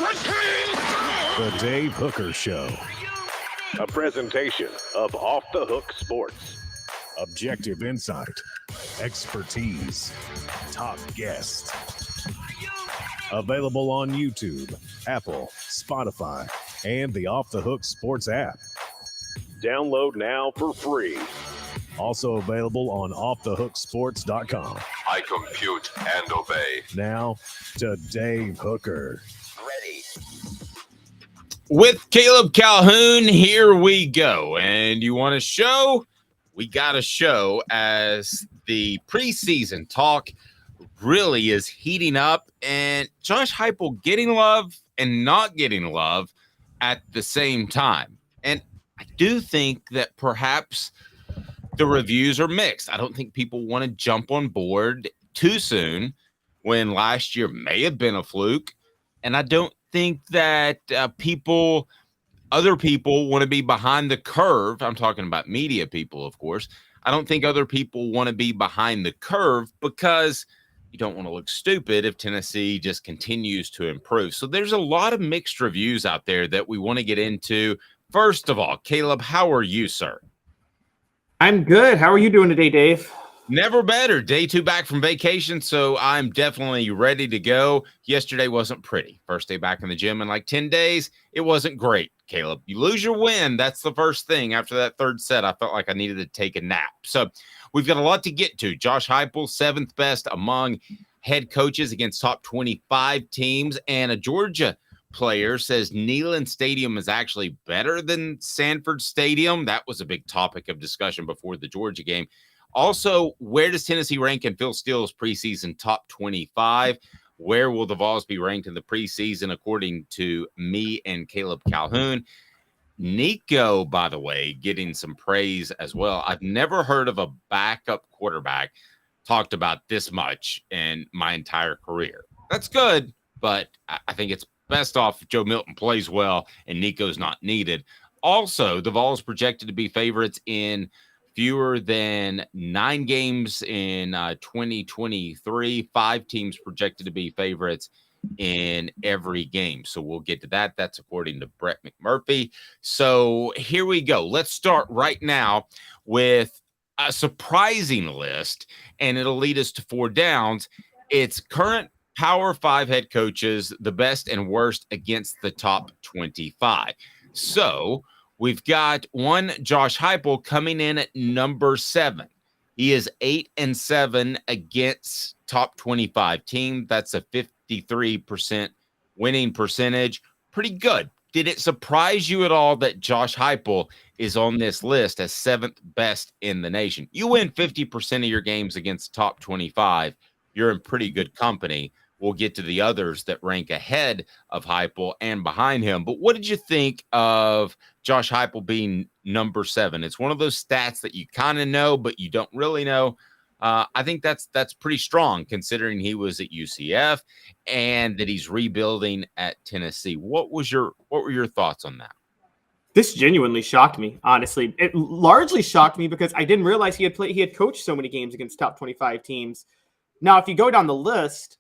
The Dave Hooker Show. A presentation of Off the Hook Sports. Objective insight, expertise, top guests. Available on YouTube, Apple, Spotify, and the Off the Hook Sports app. Download now for free. Also available on offthehooksports.com. I compute and obey. Now to Dave Hooker. Ready. With Caleb Calhoun, here we go. And you want a show? We got a show as the preseason talk really is heating up. And Josh Heupel getting love and not getting love at the same time. And I do think that perhaps the reviews are mixed. I don't think people want to jump on board too soon when last year may have been a fluke. And I don't think that other people want to be behind the curve. I'm talking about media people, of course. I don't think other people want to be behind the curve because you don't want to look stupid if Tennessee just continues to improve. So there's a lot of mixed reviews out there that we want to get into. First of all, Caleb, how are you, sir? I'm good. How are you doing today, Dave? Never better. Day 2 back from vacation, so I'm definitely ready to go. Yesterday wasn't pretty. First day back in the gym in like 10 days. It wasn't great, Caleb. You lose your win. That's the first thing. After that third set, I felt like I needed to take a nap. So we've got a lot to get to. Josh Heupel, 7th best among head coaches against top 25 teams, and a Georgia player says Neyland Stadium is actually better than Sanford Stadium. That was a big topic of discussion before the Georgia game. Also, where does Tennessee rank in Phil Steele's preseason top 25? Where will the Vols be ranked in the preseason according to me and Caleb Calhoun? Nico, by the way, getting some praise as well. I've never heard of a backup quarterback talked about this much in my entire career. That's good, but I think it's best off if Joe Milton plays well and Nico's not needed. Also, the Vols projected to be favorites in fewer than 9 games in 2023. 5 teams projected to be favorites in every game. So we'll get to that. That's according to Brett McMurphy. So here we go. Let's start right now with a surprising list, and it'll lead us to 4 downs. It's current Power 5 head coaches, the best and worst against the top 25. So we've got one Josh Heupel coming in at number 7. He is 8-7 against top 25 team. That's a 53% winning percentage. Pretty good. Did it surprise you at all that Josh Heupel is on this list as 7th best in the nation? You win 50% of your games against top 25. You're in pretty good company. We'll get to the others that rank ahead of Heupel and behind him. But what did you think of Josh Heupel being number 7? It's one of those stats that you kind of know, but you don't really know. I think that's pretty strong considering he was at UCF and that he's rebuilding at Tennessee. What were your thoughts on that? This genuinely shocked me, honestly. It largely shocked me because I didn't realize he had coached so many games against top 25 teams. Now, if you go down the list,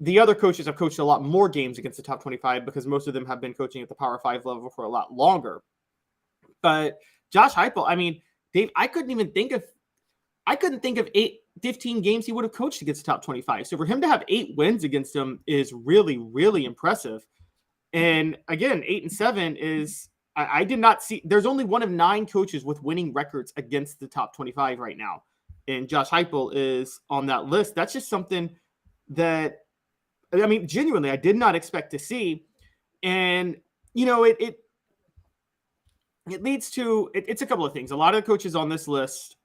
the other coaches have coached a lot more games against the top 25 because most of them have been coaching at the Power 5 level for a lot longer. But Josh Heupel, I mean, Dave, I couldn't think of 15 games he would have coached against the top 25. So for him to have 8 wins against them is really, really impressive. And again, 8-7 is, I did not see, there's only one of 9 coaches with winning records against the top 25 right now. And Josh Heupel is on that list. That's just something that, I mean, genuinely, I did not expect to see. And, you know, it leads to, it's a couple of things. A lot of the coaches on this list,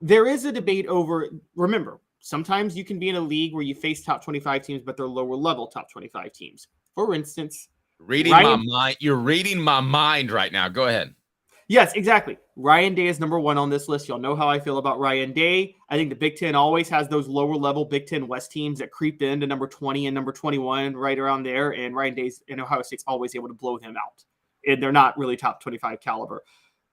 there is a debate over, remember, sometimes you can be in a league where you face top 25 teams, but they're lower level top 25 teams. For instance, You're reading my mind right now. Go ahead. Yes, exactly. Ryan Day is number 1 on this list. Y'all know how I feel about Ryan Day. I think the Big Ten always has those lower level Big Ten West teams that creep into number 20 and number 21 right around there. And Ryan Day's in Ohio State's always able to blow them out. And they're not really top 25 caliber.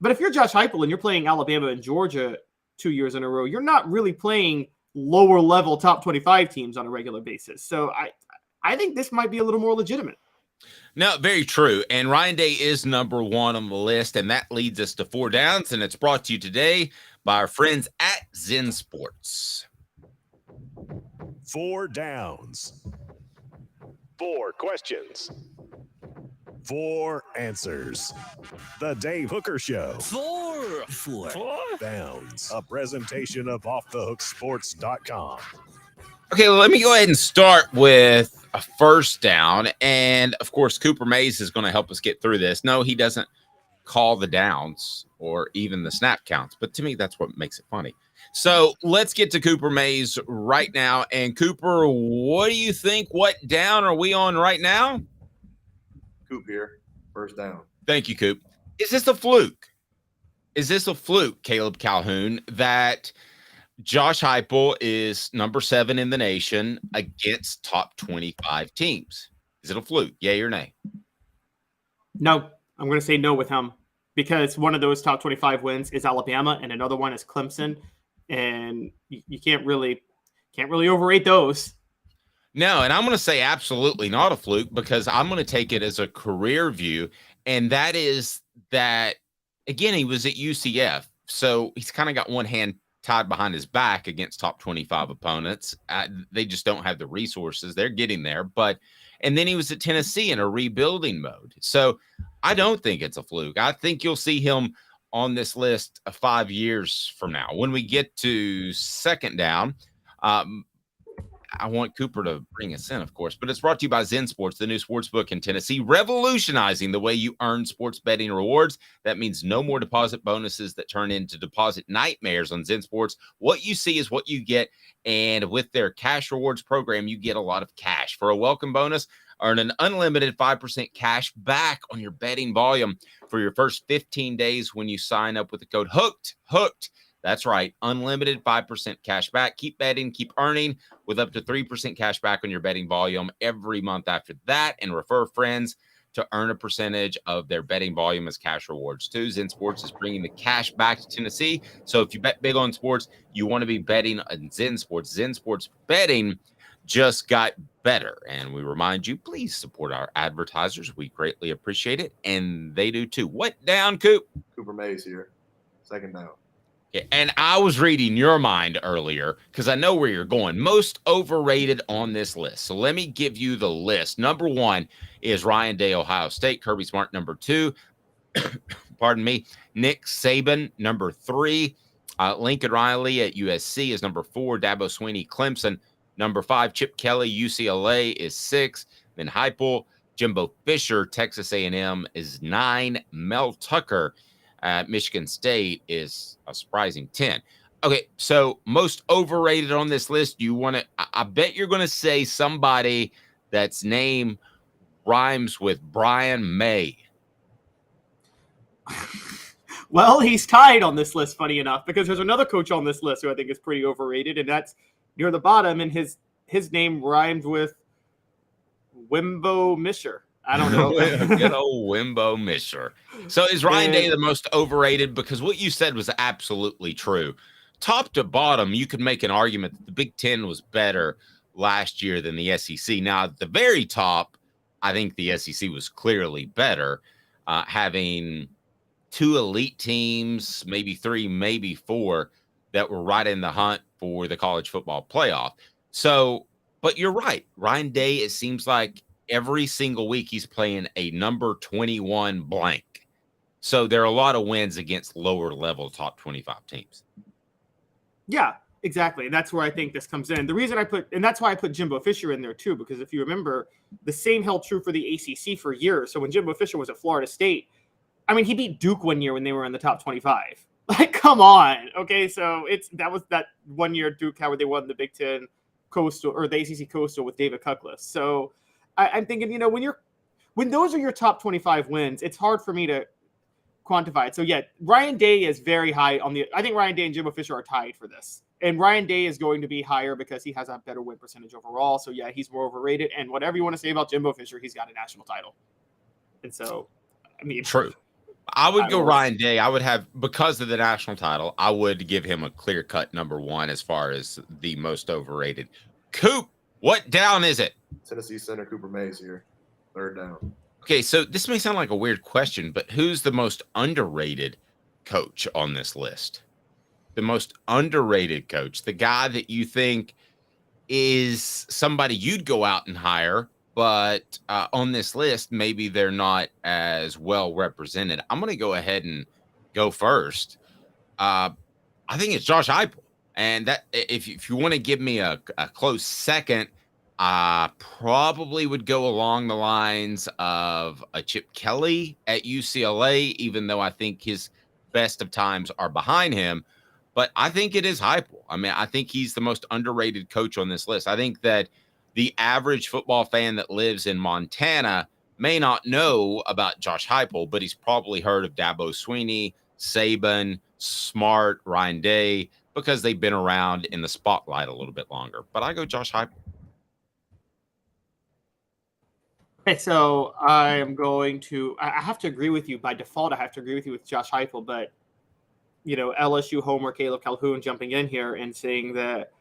But if you're Josh Heupel and you're playing Alabama and Georgia 2 years in a row, you're not really playing lower level top 25 teams on a regular basis. So I think this might be a little more legitimate. No, very true. And Ryan Day is number one on the list, and that leads us to 4 downs, and it's brought to you today by our friends at Zen Sports. 4 downs. 4 questions. 4 answers. The Dave Hooker Show. 4 Downs. A presentation of offthehooksports.com. Okay, well, let me go ahead and start with a first down. And of course, Cooper Mays is going to help us get through this. No, he doesn't call the downs or even the snap counts, but to me, that's what makes it funny. So let's get to Cooper Mays right now. And Cooper, what do you think? What down are we on right now? Coop here. First down. Thank you, Coop. Is this a fluke? Is this a fluke, Caleb Calhoun, that Josh Heupel is number 7 in the nation against top 25 teams? Is it a fluke? Yay or nay? No, I'm going to say no with him because one of those top 25 wins is Alabama and another one is Clemson. And you can't really overrate those. No, and I'm going to say absolutely not a fluke because I'm going to take it as a career view. And that is that, again, he was at UCF. So he's kind of got one hand tied behind his back against top 25 opponents. They just don't have the resources. They're getting there. And then he was at Tennessee in a rebuilding mode. So I don't think it's a fluke. I think you'll see him on this list 5 years from now. When we get to second down, I want Cooper to bring us in, of course, but it's brought to you by Zen Sports, the new sports book in Tennessee, revolutionizing the way you earn sports betting rewards. That means no more deposit bonuses that turn into deposit nightmares on Zen Sports. What you see is what you get, and with their cash rewards program, you get a lot of cash. For a welcome bonus, earn an unlimited 5% cash back on your betting volume for your first 15 days when you sign up with the code HOOKED. That's right. Unlimited 5% cash back. Keep betting, keep earning with up to 3% cash back on your betting volume every month after that. And refer friends to earn a percentage of their betting volume as cash rewards too. Zen Sports is bringing the cash back to Tennessee. So if you bet big on sports, you want to be betting on Zen Sports. Zen Sports betting just got better. And we remind you, please support our advertisers. We greatly appreciate it. And they do too. What down, Coop? Cooper Mays here. Second down. And I was reading your mind earlier because I know where you're going. Most overrated on this list. So let me give you the list. Number 1 is Ryan Day, Ohio State. Kirby Smart, number 2. Pardon me. Nick Saban, number 3. Lincoln Riley at USC is number 4. Dabo Swinney, Clemson, number 5. Chip Kelly, UCLA is 6. Then Heupel, Jimbo Fisher, Texas A&M is 9. Mel Tucker at Michigan State is a surprising 10. Okay, so most overrated on this list, I bet you're going to say somebody that's name rhymes with Brian May. Well, he's tied on this list, funny enough, because there's another coach on this list who I think is pretty overrated, and that's near the bottom, and his name rhymed with Wimbo Misher. I don't know. Good old Wimbo Misher. So is Ryan Day the most overrated? Because what you said was absolutely true. Top to bottom, you could make an argument that the Big Ten was better last year than the SEC. Now, at the very top, I think the SEC was clearly better, having 2 elite teams, maybe 3, maybe 4, that were right in the hunt for the college football playoff. So, but you're right. Ryan Day, it seems like every single week he's playing a number 21 blank. So there are a lot of wins against lower level top 25 teams. Yeah, exactly. And that's where I think this comes in. The reason that's why I put Jimbo Fisher in there too, because if you remember, the same held true for the ACC for years. So when Jimbo Fisher was at Florida State, I mean, he beat Duke one year when they were in the top 25. Like, come on. Okay. So that was that 1 year Duke, how they won the Big Ten Coastal or the ACC Coastal with David Cuckless. So I'm thinking, when those are your top 25 wins, it's hard for me to quantify it. So yeah, Ryan Day is very high I think Ryan Day and Jimbo Fisher are tied for this. And Ryan Day is going to be higher because he has a better win percentage overall. So yeah, he's more overrated. And whatever you want to say about Jimbo Fisher, he's got a national title. And so, I mean, true. I would go Ryan Day. I would have, because of the national title, I would give him a clear-cut number 1 as far as the most overrated. Coop, what down is it? Tennessee center Cooper Mays here. Third down. Okay, so this may sound like a weird question, but who's the most underrated coach on this list? The most underrated coach, the guy that you think is somebody you'd go out and hire, but on this list, maybe they're not as well represented. I'm going to go ahead and go first. I think it's Josh Heupel. And that if you want to give me a close second, I probably would go along the lines of a Chip Kelly at UCLA, even though I think his best of times are behind him. But I think it is Heupel. I mean, I think he's the most underrated coach on this list. I think that the average football fan that lives in Montana may not know about Josh Heupel, but he's probably heard of Dabo Swinney, Saban, Smart, Ryan Day, because they've been around in the spotlight a little bit longer. But I go Josh Heupel. Okay, so I have to agree with you. By default, I have to agree with you with Josh Heupel, but, LSU homer Caleb Calhoun jumping in here and saying that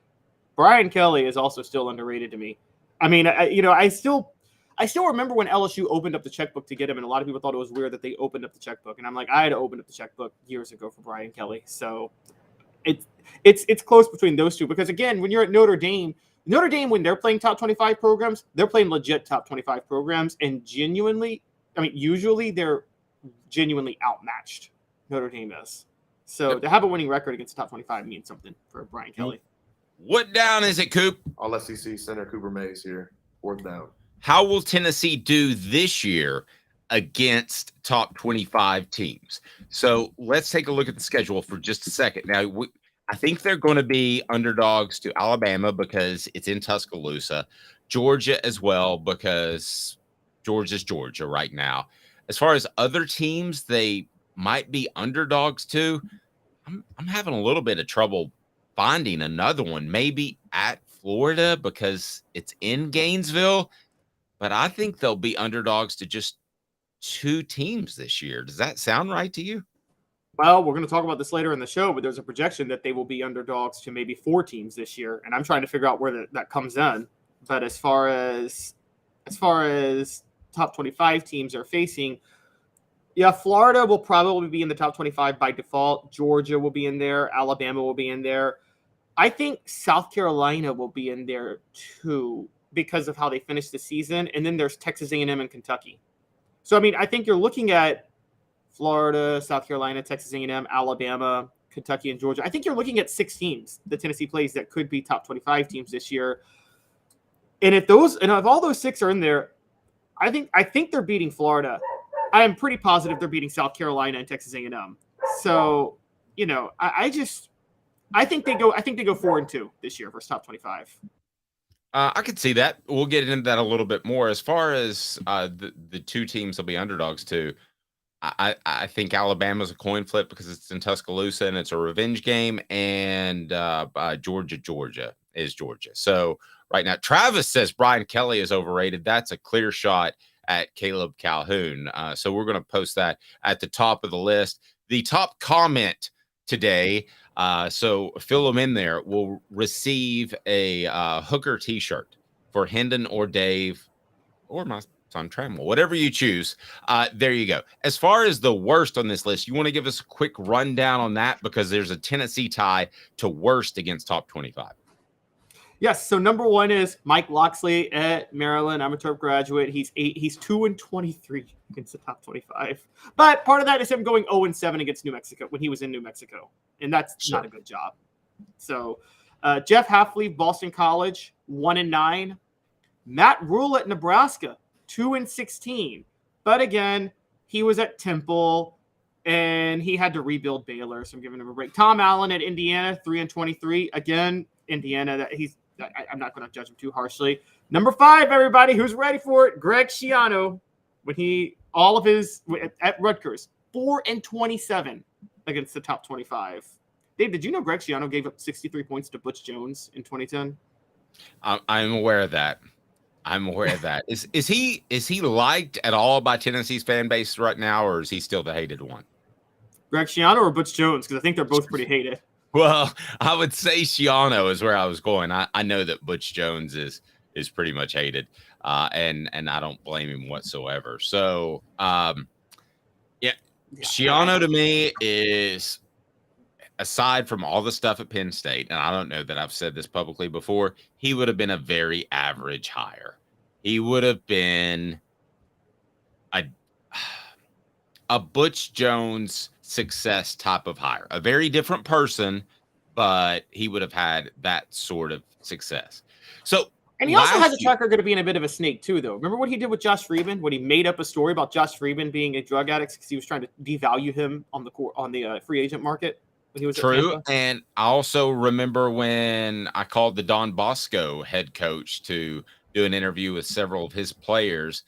Brian Kelly is also still underrated to me. I mean, I still remember when LSU opened up the checkbook to get him, and a lot of people thought it was weird that they opened up the checkbook. And I'm like, I had to open up the checkbook years ago for Brian Kelly. So it's close between those two, because again, when you're at Notre Dame, when they're playing top 25 programs, they're playing legit top 25 programs, and usually they're genuinely outmatched. Notre Dame is. So to have a winning record against the top 25 means something for Brian Kelly. What down is it, Coop? All SEC center Cooper Mays here. Fourth down. How will Tennessee do this year against top 25 teams? So let's take a look at the schedule for just a second. Now, I think they're going to be underdogs to Alabama because it's in Tuscaloosa, Georgia as well, because Georgia's Georgia right now. As far as other teams, they might be underdogs to. I'm having a little bit of trouble finding another one, maybe at Florida because it's in Gainesville, but I think they'll be underdogs to just two teams this year. Does that sound right to you? Well, we're going to talk about this later in the show, but there's a projection that they will be underdogs to maybe 4 teams this year, and I'm trying to figure out where that comes in. But as far as top 25 teams are facing, yeah, Florida will probably be in the top 25 by default. Georgia will be in there. Alabama will be in there. I think South Carolina will be in there too because of how they finished the season. And then there's Texas A&M and Kentucky. So, I think you're looking at Florida, South Carolina, Texas A&M, Alabama, Kentucky, and Georgia. I think you're looking at 6 teams that Tennessee plays that could be top 25 teams this year. And if all those 6 are in there, I think they're beating Florida. I am pretty positive they're beating South Carolina and Texas A&M. So, I think they go 4-2 this year versus top 25. I could see that. We'll get into that a little bit more. As far as the two teams will be underdogs to, I think Alabama's a coin flip because it's in Tuscaloosa and it's a revenge game, and Georgia is Georgia. So right now, Travis says Brian Kelly is overrated. That's a clear shot at Caleb Calhoun. So we're going to post that at the top of the list. The top comment today, so fill them in there, will receive a Hooker t-shirt for Hendon or Dave or my son Trammell, whatever you choose. There you go. As far as the worst on this list, you want to give us a quick rundown on that because there's a Tennessee tie to worst against top 25. Yes. So number 1 is Mike Loxley at Maryland. I'm a Terp graduate. He's 2-23 against the top 25. But part of that is him going 0-7 against New Mexico when he was in New Mexico. And that's not a good job. So Jeff Halfleaf, Boston College, 1-9. Matt Rule at Nebraska, 2-16. But again, he was at Temple and he had to rebuild Baylor. So I'm giving him a break. Tom Allen at Indiana, 3-23. Again, Indiana, I'm not going to judge him too harshly. Number 5, everybody, who's ready for it? Greg Schiano, at Rutgers, 4-27 against the top 25. Dave, did you know Greg Schiano gave up 63 points to Butch Jones in 2010? I'm aware of that. Is he liked at all by Tennessee's fan base right now, or is he still the hated one? Greg Schiano or Butch Jones? Because I think they're both pretty hated. Well, I would say Schiano is where I was going. I know that Butch Jones is is pretty much hated, and I don't blame him whatsoever. So, Schiano to me is, aside from all the stuff at Penn State, and I don't know that I've said this publicly before, he would have been a very average hire. He would have been a Butch Jones success type of hire, a very different person, but he would have had that sort of success. So, and he also has a track record of being a bit of a snake too, though. Remember what he did with Josh Freeman when he made up a story about Josh Freeman being a drug addict because he was trying to devalue him on the free agent market when he was true. And I also remember when I called the Don Bosco head coach to do an interview with several of his players.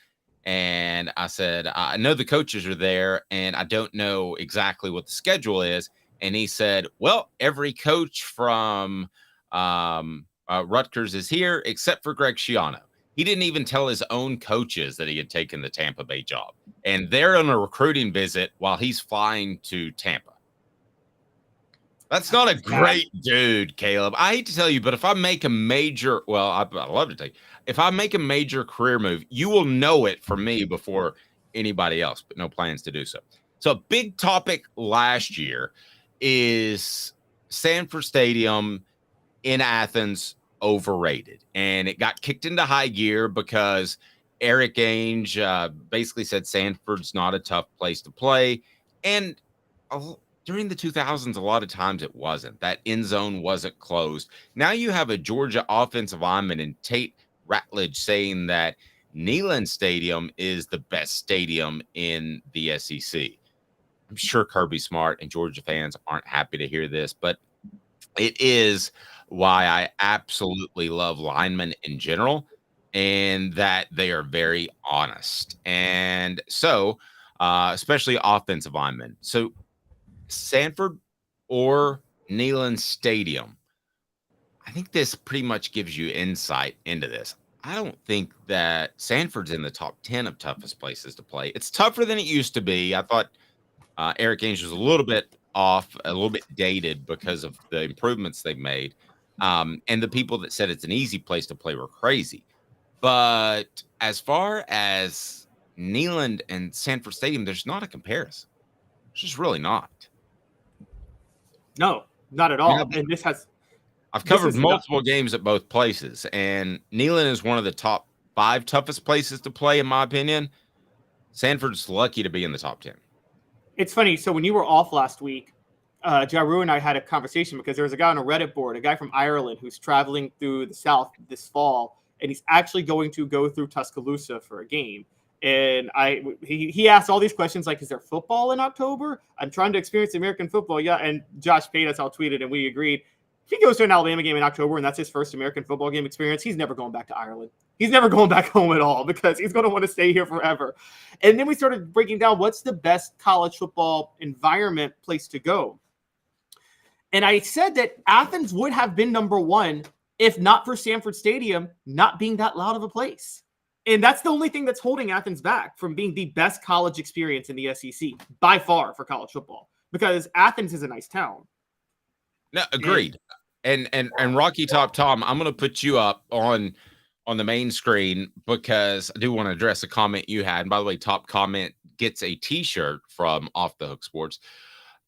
And I said, I know the coaches are there and I don't know exactly what the schedule is. And he said, well, every coach from Rutgers is here except for Greg Schiano. He didn't even tell his own coaches that he had taken the Tampa Bay job. And they're on a recruiting visit while he's flying to Tampa. That's not a great dude, Caleb. I hate to tell you, but if I make a major, well, I'd love to tell you, if I make a major career move, you will know it from me before anybody else, but no plans to do so. So a big topic last year is Sanford Stadium in Athens overrated. And it got kicked into high gear because Eric Ainge basically said Sanford's not a tough place to play. And during the 2000s, a lot of times it wasn't. That end zone wasn't closed. Now you have a Georgia offensive lineman in Tate Ratledge saying that Neyland Stadium is the best stadium in the SEC. I'm sure Kirby Smart and Georgia fans aren't happy to hear this, but it is why I absolutely love linemen in general, and that they are very honest. And so, especially offensive linemen. So, Sanford or Neyland Stadium, I think this pretty much gives you insight into this. I don't think that Sanford's in the top 10 of toughest places to play. It's tougher than it used to be. I thought Eric Ainge was a little bit off, a little bit dated because of the improvements they've made. And the people that said it's an easy place to play were crazy. But as far as Neyland and Sanford Stadium, there's not a comparison. It's just really not. No, not at all. And I've covered multiple games at both places, and Neyland is one of the top 5 toughest places to play, in my opinion. Sanford's lucky to be in the top 10. It's funny. So when you were off last week, Jaru and I had a conversation because there was a guy on a Reddit board, a guy from Ireland who's traveling through the South this fall, and he's actually going to go through Tuscaloosa for a game. And he asked all these questions like, is there football in October? I'm trying to experience American football. Yeah. And Josh paid us all tweeted, and we agreed. If he goes to an Alabama game in October and that's his first American football game experience, he's never going back to Ireland. He's never going back home at all because he's going to want to stay here forever. And then we started breaking down what's the best college football environment place to go. And I said that Athens would have been number 1 if not for Sanford Stadium not being that loud of a place. And that's the only thing that's holding Athens back from being the best college experience in the SEC by far for college football, because Athens is a nice town. No, agreed. And Rocky Top Tom, I'm going to put you up on the main screen because I do want to address a comment you had. And by the way, top comment gets a T-shirt from Off the Hook Sports.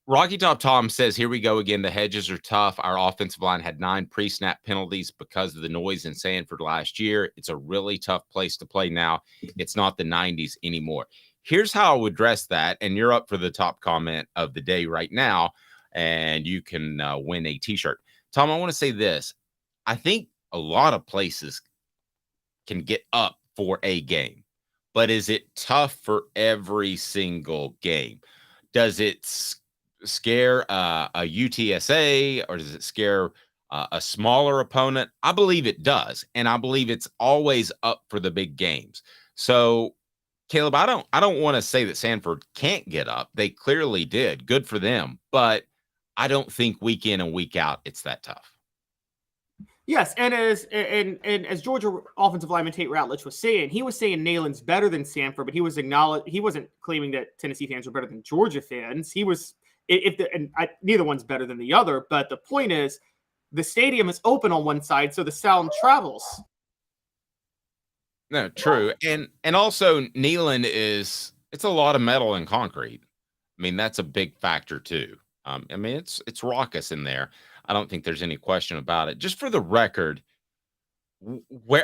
Rocky Top Tom says, here we go again. The hedges are tough. Our offensive line had 9 pre-snap penalties because of the noise in Sanford last year. It's a really tough place to play now. It's not the 90s anymore. Here's how I would address that. And you're up for the top comment of the day right now, and you can win a T-shirt. Tom, I want to say this. I think a lot of places can get up for a game, but is it tough for every single game? Does it scare a UTSA, or does it scare a smaller opponent? I believe it does, and I believe it's always up for the big games. So, Caleb, I don't want to say that Sanford can't get up. They clearly did. Good for them, but I don't think week in and week out it's that tough. Yes, and as Georgia offensive lineman Tate Ratledge was saying, he was saying Neyland's better than Sanford, but he wasn't claiming that Tennessee fans were better than Georgia fans. He was. Neither one's better than the other, but the point is the stadium is open on one side, so the sound travels. No, true. And also Neyland it's a lot of metal and concrete. I mean, that's a big factor too. I mean, it's raucous in there. I don't think there's any question about it. Just for the record,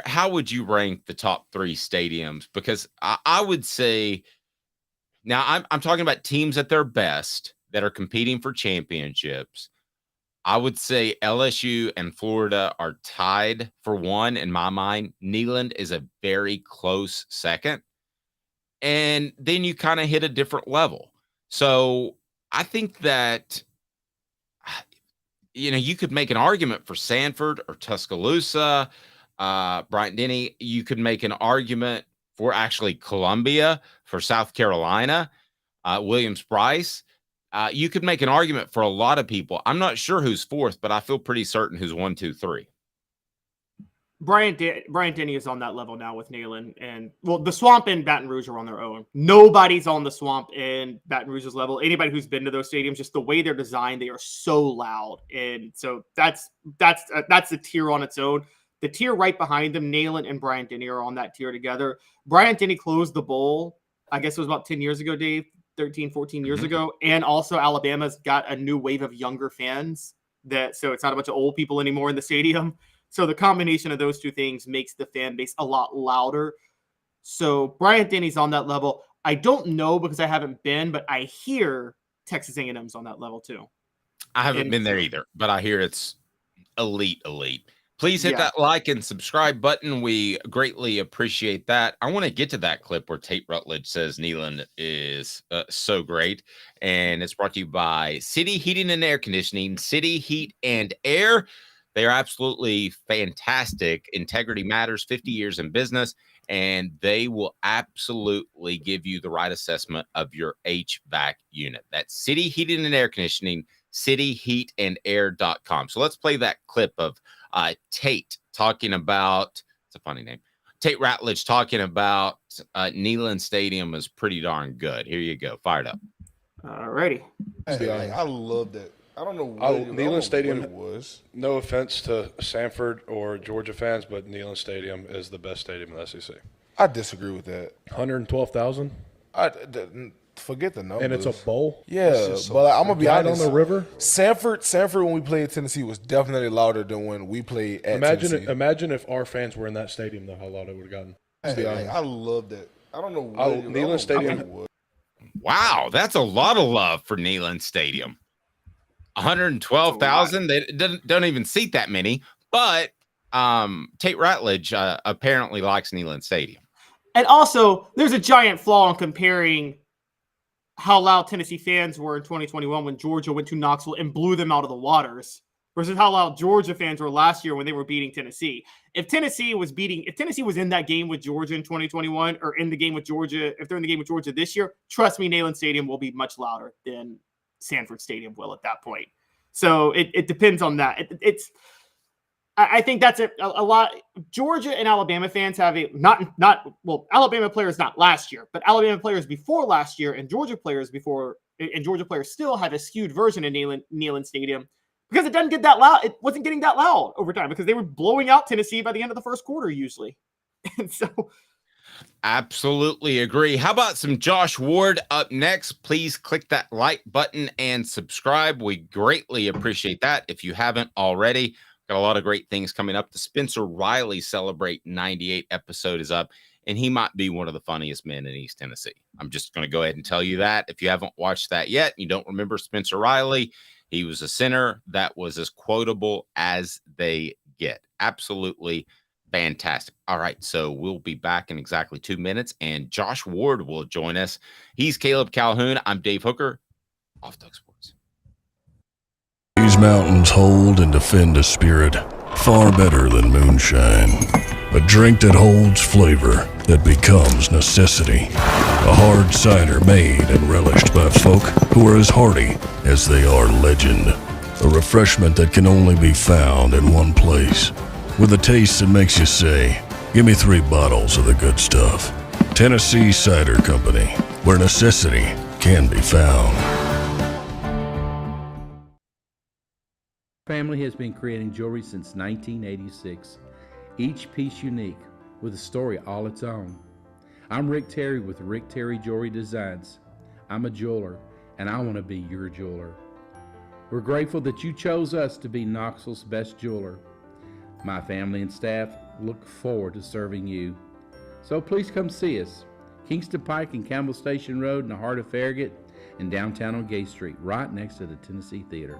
how would you rank the top 3 stadiums? Because I would say now I'm talking about teams at their best that are competing for championships. I would say LSU and Florida are tied for 1 in my mind. Neyland is a very close second. And then you kind of hit a different level. So I think that, you could make an argument for Sanford or Tuscaloosa, Bryant-Denny. You could make an argument for actually Columbia, for South Carolina, Williams-Brice. You could make an argument for a lot of people. I'm not sure who's 4th, but I feel pretty certain who's 1, 2, 3. Bryant-Denny is on that level now with Neyland. And, well, the Swamp and Baton Rouge are on their own. Nobody's on the Swamp and Baton Rouge's level. Anybody who's been to those stadiums, just the way they're designed, they are so loud. And so that's a tier on its own. The tier right behind them, Neyland and Bryant-Denny are on that tier together. Bryant-Denny closed the bowl, I guess it was about 10 years ago, Dave, 13, 14 years ago. And also Alabama's got a new wave of younger fans so it's not a bunch of old people anymore in the stadium. So the combination of those two things makes the fan base a lot louder. So Bryant-Denny's on that level. I don't know because I haven't been, but I hear Texas A&M's on that level too. I haven't been there either, but I hear it's elite. Please hit that like and subscribe button. We greatly appreciate that. I want to get to that clip where Tate Rutledge says Neyland is so great. And it's brought to you by City Heating and Air Conditioning, City Heat and Air. They are absolutely fantastic. Integrity matters, 50 years in business, and they will absolutely give you the right assessment of your HVAC unit. That's City Heating and Air Conditioning, cityheatandair.com. So let's play that clip of Tate talking about, it's a funny name, Tate Rutledge talking about Neyland Stadium is pretty darn good. Here you go. Fired up. All righty. Hey, I love that. I don't know Neyland Stadium what it was. No offense to Sanford or Georgia fans, but Neyland Stadium is the best stadium in the SEC. I disagree with that. 112,000? Forget the numbers. And it's a bowl? Yeah, but I'm going to be honest. On the river? Sanford, when we played Tennessee, was definitely louder than when we played at Tennessee. Imagine if our fans were in that stadium, though, how loud it would have gotten. Hey, I love that. I don't know Neyland Stadium. Wow, that's a lot of love for Neyland Stadium. 112,000. They don't even seat that many, but Tate Rutledge apparently likes Neyland Stadium. And also, there's a giant flaw in comparing how loud Tennessee fans were in 2021 when Georgia went to Knoxville and blew them out of the waters versus how loud Georgia fans were last year when they were beating Tennessee. If Tennessee was in that game with Georgia in 2021 or in the game with Georgia, if they're in the game with Georgia this year, trust me, Neyland Stadium will be much louder than Sanford Stadium will at that point. So it depends on that. I think that's a lot. Georgia and Alabama fans have Alabama players not last year, but Alabama players before last year and Georgia players still have a skewed version of Neyland Stadium because it doesn't get that loud. It wasn't getting that loud over time because they were blowing out Tennessee by the end of the first quarter usually. And so absolutely agree. How about some Josh Ward up next? Please click that like button and subscribe. We greatly appreciate that. If you haven't already, got a lot of great things coming up. The Spencer Riley Celebrate 98 episode is up, and he might be one of the funniest men in East Tennessee. I'm just going to go ahead and tell you that. If you haven't watched that yet, you don't remember Spencer Riley, he was a center that was as quotable as they get. Absolutely fantastic. All right, so we'll be back in exactly 2 minutes, and Josh Ward will join us. He's Caleb Calhoun. I'm Dave Hooker. Off the Hook Sports. These mountains hold and defend a spirit far better than moonshine. A drink that holds flavor that becomes necessity. A hard cider made and relished by folk who are as hardy as they are legend. A refreshment that can only be found in one place. With a taste that makes you say, give me 3 bottles of the good stuff. Tennessee Cider Company, where necessity can be found. Family has been creating jewelry since 1986, each piece unique, with a story all its own. I'm Rick Terry with Rick Terry Jewelry Designs. I'm a jeweler, and I want to be your jeweler. We're grateful that you chose us to be Knoxville's best jeweler. My family and staff look forward to serving you. So please come see us. Kingston Pike and Campbell Station Road in the heart of Farragut, and downtown on Gay Street, right next to the Tennessee Theater.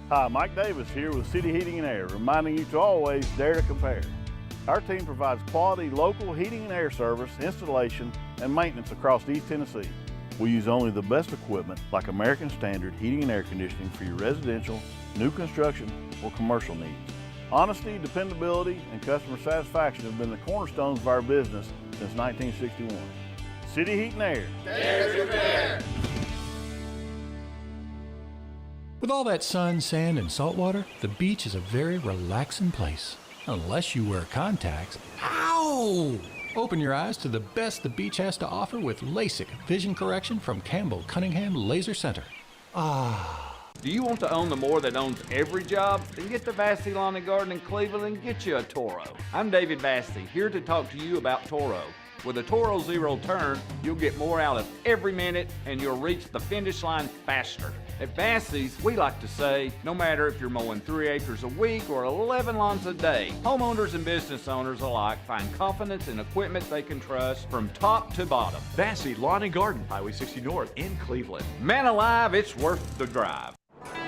Hi, Mike Davis here with City Heating and Air, reminding you to always dare to compare. Our team provides quality local heating and air service, installation, and maintenance across East Tennessee. We use only the best equipment like American Standard heating and air conditioning for your residential, new construction, or commercial needs. Honesty, dependability, and customer satisfaction have been the cornerstones of our business since 1961. City Heat and Air. Dare to compare. With all that sun, sand, and salt water, the beach is a very relaxing place. Unless you wear contacts. Ow! Open your eyes to the best the beach has to offer with LASIK vision correction from Campbell Cunningham Laser Center. Ah. Do you want to own the more that owns every job? Then get to Vassy Lawn and Garden in Cleveland and get you a Toro. I'm David Vassy, here to talk to you about Toro. With a Toro Zero Turn, you'll get more out of every minute and you'll reach the finish line faster. At Vassy's, we like to say, no matter if you're mowing 3 acres a week or 11 lawns a day, homeowners and business owners alike find confidence in equipment they can trust from top to bottom. Vassy Lawn and Garden, Highway 60 North in Cleveland. Man alive, it's worth the drive.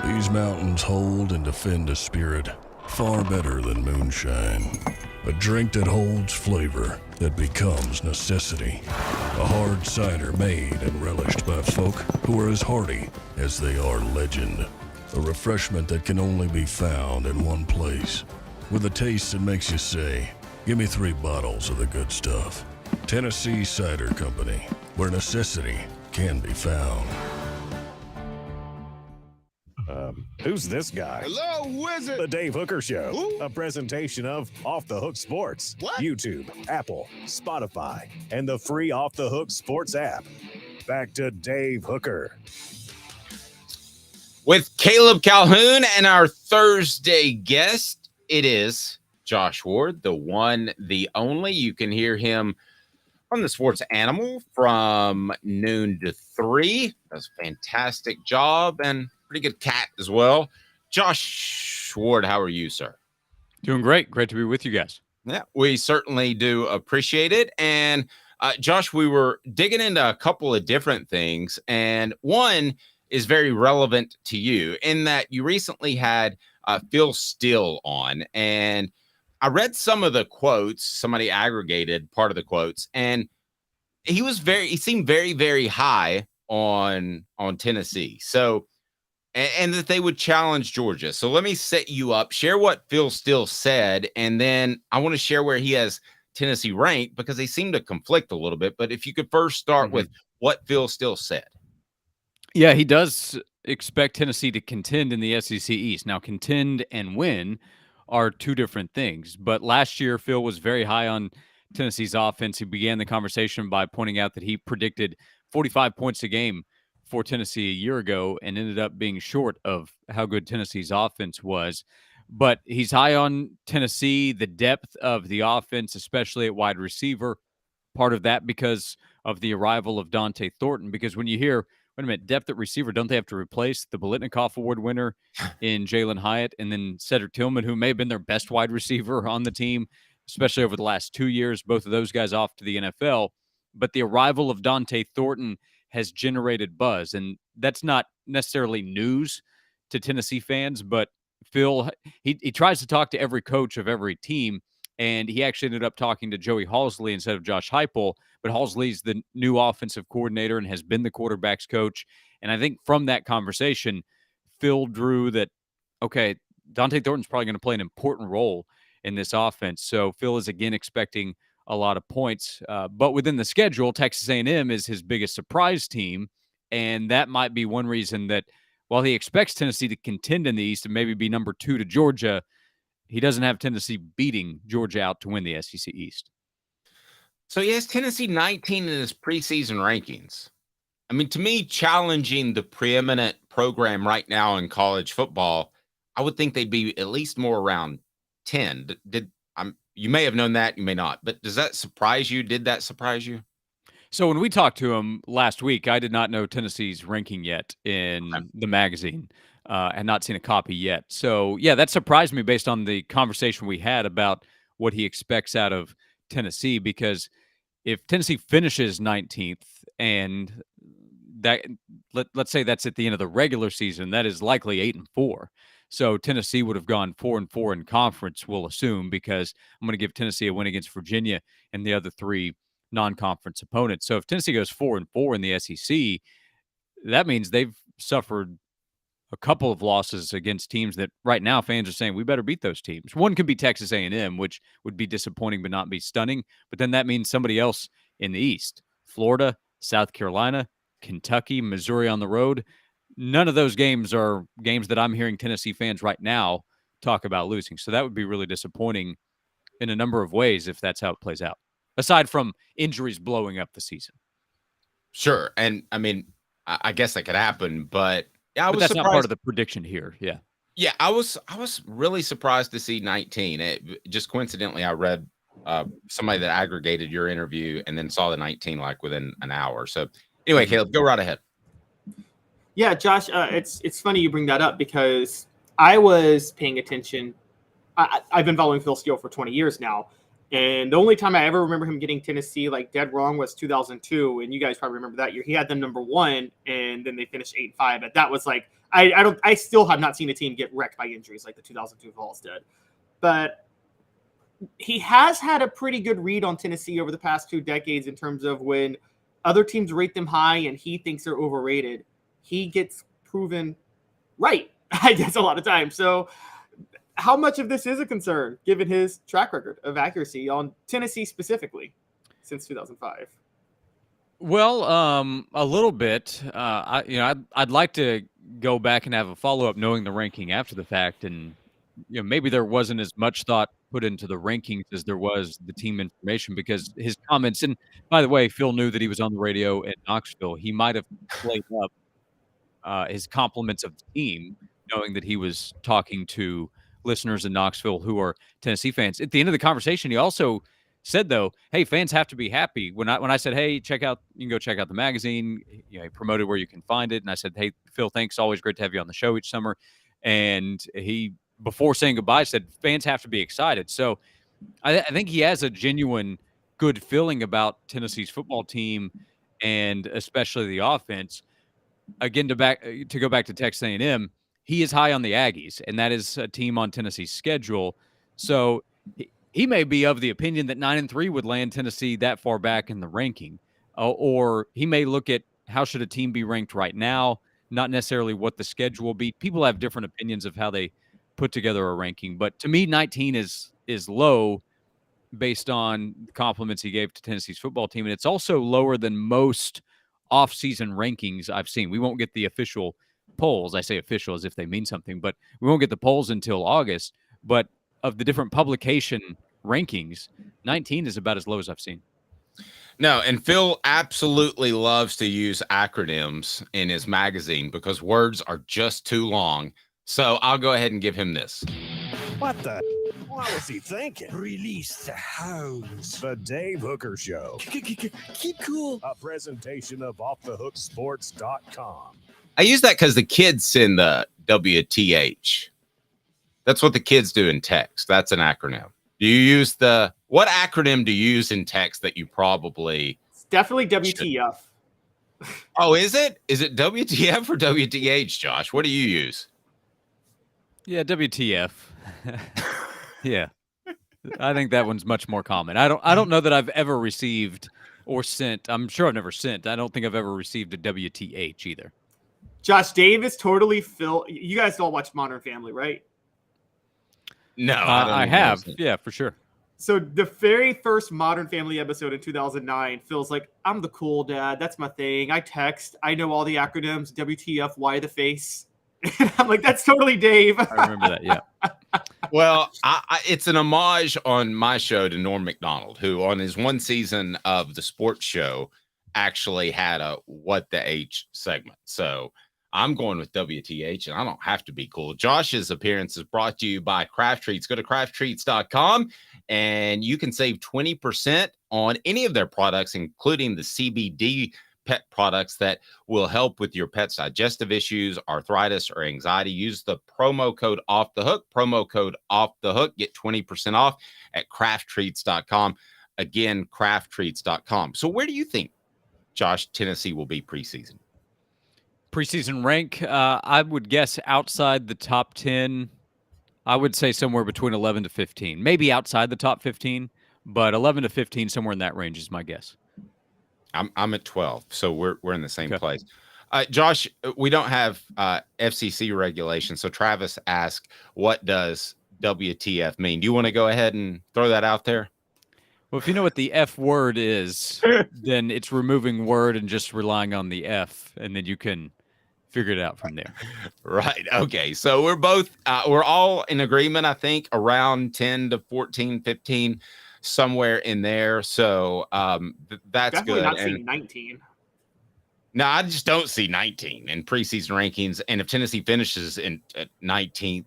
These mountains hold and defend a spirit far better than moonshine. A drink that holds flavor that becomes necessity. A hard cider made and relished by folk who are as hearty as they are legend. A refreshment that can only be found in one place. With a taste that makes you say, give me 3 bottles of the good stuff. Tennessee Cider Company, where necessity can be found. Who's this guy? Hello, wizard. The Dave Hooker Show. Who? A presentation of Off the Hook Sports. What? YouTube, Apple, Spotify, and the free Off the Hook Sports app. Back to Dave Hooker. With Caleb Calhoun and our Thursday guest, it is Josh Ward, the one, the only. You can hear him on the Sports Animal from noon to 3. Does a fantastic job and pretty good cat as well. Josh Ward, how are you, sir? Doing great. Great to be with you guys. Yeah, we certainly do appreciate it. And Josh, we were digging into a couple of different things, and one is very relevant to you in that you recently had Phil Steele on, and I read some of the quotes. Somebody aggregated part of the quotes, and he seemed very, very high on Tennessee. So, and that they would challenge Georgia. So let me set you up, share what Phil Steele said, and then I want to share where he has Tennessee ranked because they seem to conflict a little bit. But if you could first start with what Phil Steele said. Yeah, he does expect Tennessee to contend in the SEC East. Now, contend and win are two different things. But last year, Phil was very high on Tennessee's offense. He began the conversation by pointing out that he predicted 45 points a game for Tennessee a year ago and ended up being short of how good Tennessee's offense was. But he's high on Tennessee, the depth of the offense, especially at wide receiver. Part of that because of the arrival of Dante Thornton. Because when you hear, wait a minute, depth at receiver, don't they have to replace the Biletnikoff Award winner in Jalen Hyatt and then Cedric Tillman, who may have been their best wide receiver on the team, especially over the last 2 years, both of those guys off to the NFL. But the arrival of Dante Thornton has generated buzz, and that's not necessarily news to Tennessee fans, but Phil, he tries to talk to every coach of every team, and he actually ended up talking to Joey Halzle instead of Josh Heupel, but Halzle's the new offensive coordinator and has been the quarterback's coach, and I think from that conversation, Phil drew that, okay, Dante Thornton's probably going to play an important role in this offense, so Phil is again expecting a lot of points, but within the schedule, Texas A&M is his biggest surprise team, and that might be one reason that while he expects Tennessee to contend in the East and maybe be number 2 to Georgia, he doesn't have Tennessee beating Georgia out to win the SEC East. So he has Tennessee 19 in his preseason rankings. I mean, to me, challenging the preeminent program right now in college football, I would think they'd be at least more around 10. you may have known that, you may not. But does that surprise you? Did that surprise you? So when we talked to him last week, I did not know Tennessee's ranking yet in the magazine, and not seen a copy yet. So yeah, that surprised me based on the conversation we had about what he expects out of Tennessee. Because if Tennessee finishes 19th, and that let's say that's at the end of the regular season, that is likely 8-4. So Tennessee would have gone 4-4 in conference, we'll assume, because I'm going to give Tennessee a win against Virginia and the other 3 non-conference opponents. So if Tennessee goes 4-4 in the SEC, that means they've suffered a couple of losses against teams that right now fans are saying we better beat those teams. One could be Texas A&M, which would be disappointing but not be stunning. But then that means somebody else in the East: Florida, South Carolina, Kentucky, Missouri on the road. None of those games are games that I'm hearing Tennessee fans right now talk about losing. So that would be really disappointing in a number of ways if that's how it plays out, aside from injuries blowing up the season. Sure. And I mean, I guess that could happen, but I was that's surprised. not part of the prediction here. Yeah. Yeah, I was really surprised to see 19. Just coincidentally, I read somebody that aggregated your interview and then saw the 19 like within an hour. So anyway, Caleb, go right ahead. Yeah, Josh, it's funny you bring that up because I was paying attention. I've been following Phil Steele for 20 years now, and the only time I ever remember him getting Tennessee like dead wrong was 2002, and you guys probably remember that year. He had them number 1, and then they finished 8-5. But that was like I still have not seen a team get wrecked by injuries like the 2002 Vols did. But he has had a pretty good read on Tennessee over the past 2 decades in terms of when other teams rate them high and he thinks they're overrated, he gets proven right, I guess, a lot of times. So how much of this is a concern given his track record of accuracy on Tennessee specifically since 2005? Well, a little bit. I'd like to go back and have a follow-up knowing the ranking after the fact, and maybe there wasn't as much thought put into the rankings as there was the team information, because his comments, and by the way, Phil knew that he was on the radio at Knoxville. He might have played up his compliments of the team, knowing that he was talking to listeners in Knoxville who are Tennessee fans. At the end of the conversation, he also said, though, hey, fans have to be happy. When I said, hey, you can go check out the magazine, he promoted where you can find it. And I said, hey, Phil, thanks. Always great to have you on the show each summer. And he, before saying goodbye, said fans have to be excited. So I think he has a genuine good feeling about Tennessee's football team, and especially the offense. Again, to go back to Texas A&M, he is high on the Aggies, and that is a team on Tennessee's schedule. So he may be of the opinion that 9-3 would land Tennessee that far back in the ranking, or he may look at how should a team be ranked right now, not necessarily what the schedule will be. People have different opinions of how they put together a ranking, but to me, 19 is low based on the compliments he gave to Tennessee's football team, and it's also lower than most off-season rankings I've seen. We won't get the official polls. I say official as if they mean something, but we won't get the polls until August. But of the different publication rankings, 19 is about as low as I've seen. No, and Phil absolutely loves to use acronyms in his magazine because words are just too long. So I'll go ahead and give him this. What the? What was he thinking? Release the hounds. The Dave Hooker Show. Keep cool. A presentation of offthehooksports.com. I use that because the kids send the WTH. That's what the kids do in text. That's an acronym. Do you use what acronym do you use in text that you probably... It's definitely WTF. Oh, is it? Is it WTF or WTH, Josh? What do you use? Yeah, WTF. Yeah. I think that one's much more common. I don't know that I've ever received or sent. I'm sure I've never sent. I don't think I've ever received a WTH either. Josh, Dave is totally Phil. You guys all watch Modern Family, right? No, I have. Yeah, for sure. So the very first Modern Family episode in 2009, Phil's like, I'm the cool dad. That's my thing. I text. I know all the acronyms. WTF, why the face? And I'm like, that's totally Dave. I remember that, yeah. Well, it's an homage on my show to Norm Macdonald, who on his one season of the sports show actually had a What the H segment. So I'm going with WTH, and I don't have to be cool. Josh's appearance is brought to you by Craft Treats. Go to crafttreats.com, and you can save 20% on any of their products, including the CBD pet products that will help with your pet's digestive issues, arthritis, or anxiety. Use the promo code OFFTHEHOOK. Promo code OFFTHEHOOK. Get 20% off at crafttreats.com. Again, crafttreats.com. So where do you think, Josh, Tennessee will be preseason? Preseason rank, I would guess outside the top 10. I would say somewhere between 11 to 15. Maybe outside the top 15, but 11 to 15, somewhere in that range is my guess. I'm at 12, so we're in the same place. Josh, we don't have FCC regulation, so Travis asked, what does WTF mean? Do you want to go ahead and throw that out there? Well, if you know what the F word is, then it's removing word and just relying on the F, and then you can figure it out from there. Right. Okay. So we're both, we're all in agreement, I think, around 10 to 14, 15, somewhere in there. So that's definitely good. Not seeing 19. No, I just don't see 19 in preseason rankings. And if Tennessee finishes at 19th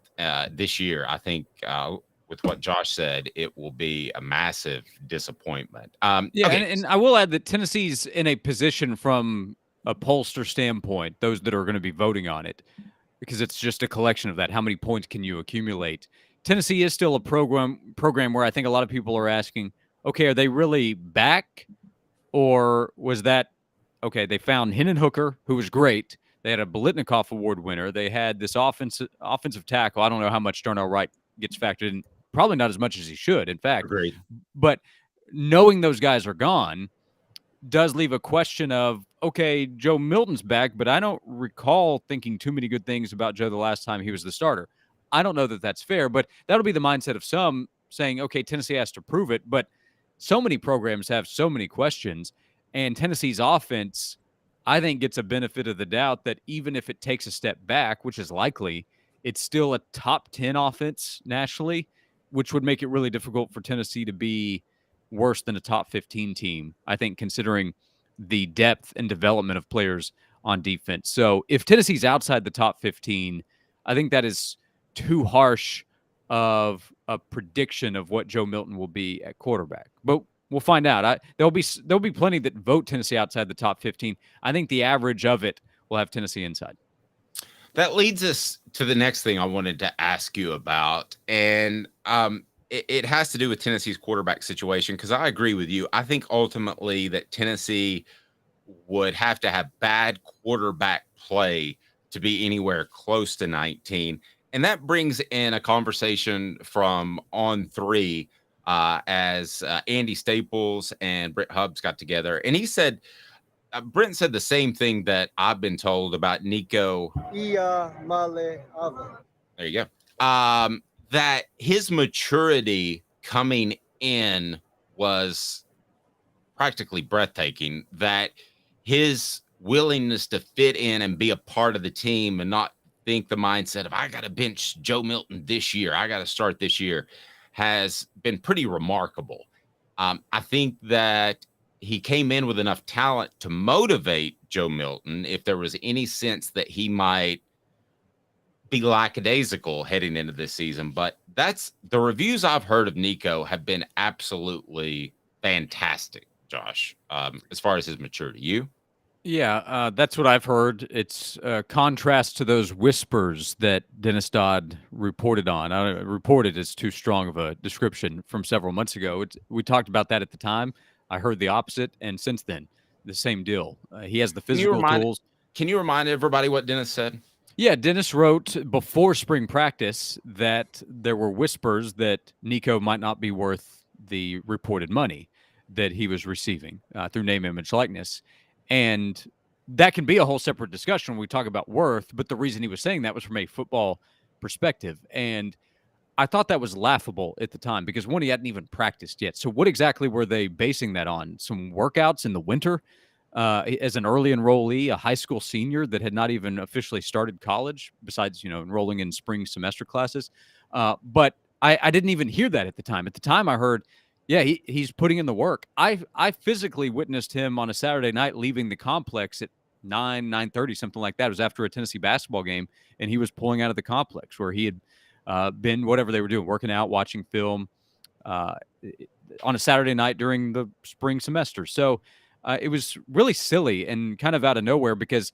this year, I think with what Josh said, it will be a massive disappointment. Okay. And I will add that Tennessee's in a position from a pollster standpoint, those that are going to be voting on it, because it's just a collection of that. How many points can you accumulate? Tennessee is still a program where I think a lot of people are asking, okay, are they really back? Or was that, okay, they found Hendon Hooker, who was great. They had a Biletnikoff Award winner. They had this offensive tackle. I don't know how much Darnell Wright gets factored in. Probably not as much as he should, in fact. Agreed. But knowing those guys are gone does leave a question of, okay, Joe Milton's back, but I don't recall thinking too many good things about Joe the last time he was the starter. I don't know that that's fair, but that'll be the mindset of some saying, okay, Tennessee has to prove it. But so many programs have so many questions, and Tennessee's offense, I think, gets a benefit of the doubt that even if it takes a step back, which is likely, it's still a top 10 offense nationally, which would make it really difficult for Tennessee to be worse than a top 15 team, I think, considering the depth and development of players on defense. So if Tennessee's outside the top 15, I think that is too harsh of a prediction of what Joe Milton will be at quarterback. But we'll find out. There'll be plenty that vote Tennessee outside the top 15. I think the average of it will have Tennessee inside. That leads us to the next thing I wanted to ask you about. And it has to do with Tennessee's quarterback situation, because I agree with you. I think ultimately that Tennessee would have to have bad quarterback play to be anywhere close to 19. And that brings in a conversation from On 3 as Andy Staples and Britt Hubbs got together. And he said, Brent said the same thing that I've been told about Nico Iamaleava. There you go. That his maturity coming in was practically breathtaking, that his willingness to fit in and be a part of the team and not think the mindset of, I got to bench Joe Milton this year, I got to start this year, has been pretty remarkable. I think that he came in with enough talent to motivate Joe Milton if there was any sense that he might be lackadaisical heading into this season. But that's the reviews I've heard of Nico have been absolutely fantastic, Josh, as far as his maturity. You? Yeah, that's what I've heard. It's a contrast to those whispers that Dennis Dodd reported on. Reported is too strong of a description from several months ago. We talked about that at the time. I heard the opposite, and since then, the same deal. He has the physical tools. Can you remind everybody what Dennis said? Yeah, Dennis wrote before spring practice that there were whispers that Nico might not be worth the reported money that he was receiving through name, image, likeness. And that can be a whole separate discussion when we talk about worth, but the reason he was saying that was from a football perspective. And I thought that was laughable at the time because, one, he hadn't even practiced yet. So what exactly were they basing that on? Some workouts in the winter? As an early enrollee, a high school senior that had not even officially started college, besides, enrolling in spring semester classes. But I didn't even hear that at the time. At the time, I heard, yeah, he's putting in the work. I physically witnessed him on a Saturday night leaving the complex at 9:30, something like that. It was after a Tennessee basketball game, and he was pulling out of the complex where he had been, whatever they were doing, working out, watching film on a Saturday night during the spring semester. So it was really silly and kind of out of nowhere because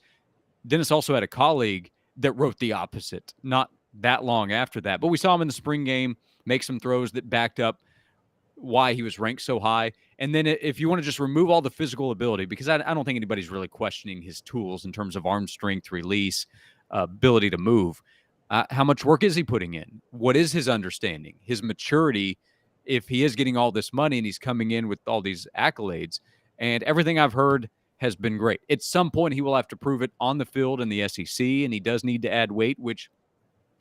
Dennis also had a colleague that wrote the opposite, not that long after that. But we saw him in the spring game make some throws that backed up why he was ranked so high. And then if you want to just remove all the physical ability, because I don't think anybody's really questioning his tools in terms of arm strength, release, ability to move. How much work is he putting in? What is his understanding, his maturity, if he is getting all this money and he's coming in with all these accolades? And everything I've heard has been great. At some point, he will have to prove it on the field in the SEC, and he does need to add weight, which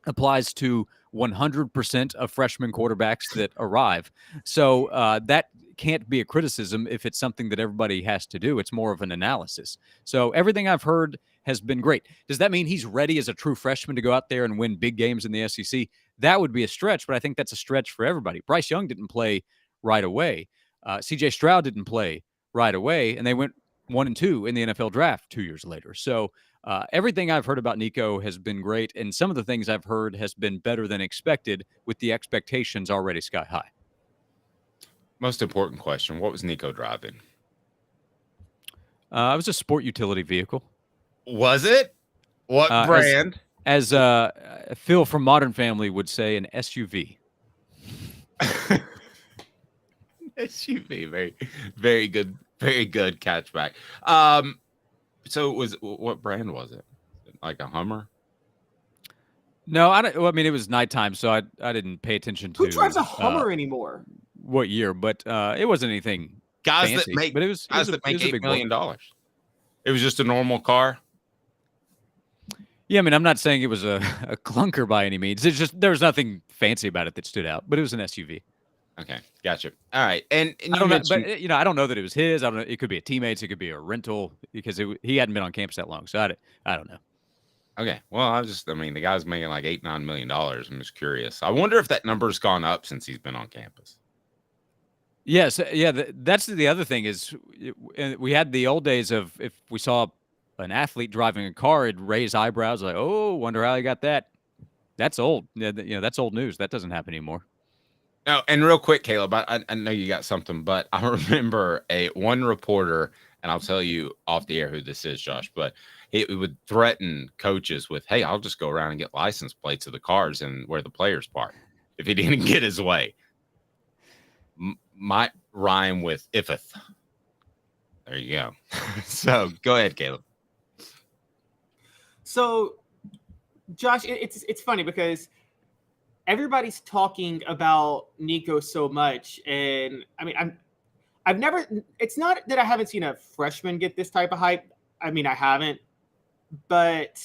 applies to 100% of freshman quarterbacks that arrive. So that can't be a criticism if it's something that everybody has to do. It's more of an analysis. So everything I've heard has been great. Does that mean he's ready as a true freshman to go out there and win big games in the SEC? That would be a stretch, but I think that's a stretch for everybody. Bryce Young didn't play right away. CJ Stroud didn't play right away, and they went 1-2 in the NFL draft 2 years later. So everything I've heard about Nico has been great, and some of the things I've heard has been better than expected with the expectations already sky high. Most important question, what was Nico driving? It was a sport utility vehicle. Was it? What brand? As Phil from Modern Family would say, an SUV. SUV, very, very good catchback. So what brand was it? Like a Hummer? No, I mean, it was nighttime, so I didn't pay attention to who drives a Hummer anymore. What year, but it wasn't anything fancy, that make but it was $8 million. It was just a normal car. Yeah, I mean, I'm not saying it was a clunker by any means. It's just there was nothing fancy about it that stood out, but it was an SUV. Okay, gotcha. All right, and I don't know, but I don't know that it was his. I don't know. It could be a teammate's. It could be a rental because he hadn't been on campus that long. So I don't know. Okay, well, I mean, the guy's making like $8-9 million. I'm just curious. I wonder if that number's gone up since he's been on campus. Yes, yeah. That's the other thing is we had the old days of if we saw an athlete driving a car, it'd raise eyebrows like, oh, wonder how he got that. That's old. That's old news. That doesn't happen anymore. No, and real quick, Caleb, I know you got something, but I remember one reporter, and I'll tell you off the air who this is, Josh, but he would threaten coaches with, hey, I'll just go around and get license plates of the cars and where the players park if he didn't get his way. Might rhyme with ifeth. There you go. So go ahead, Caleb. So, Josh, it's funny because everybody's talking about Nico so much, and I mean, I've never. It's not that I haven't seen a freshman get this type of hype. I mean, I haven't, but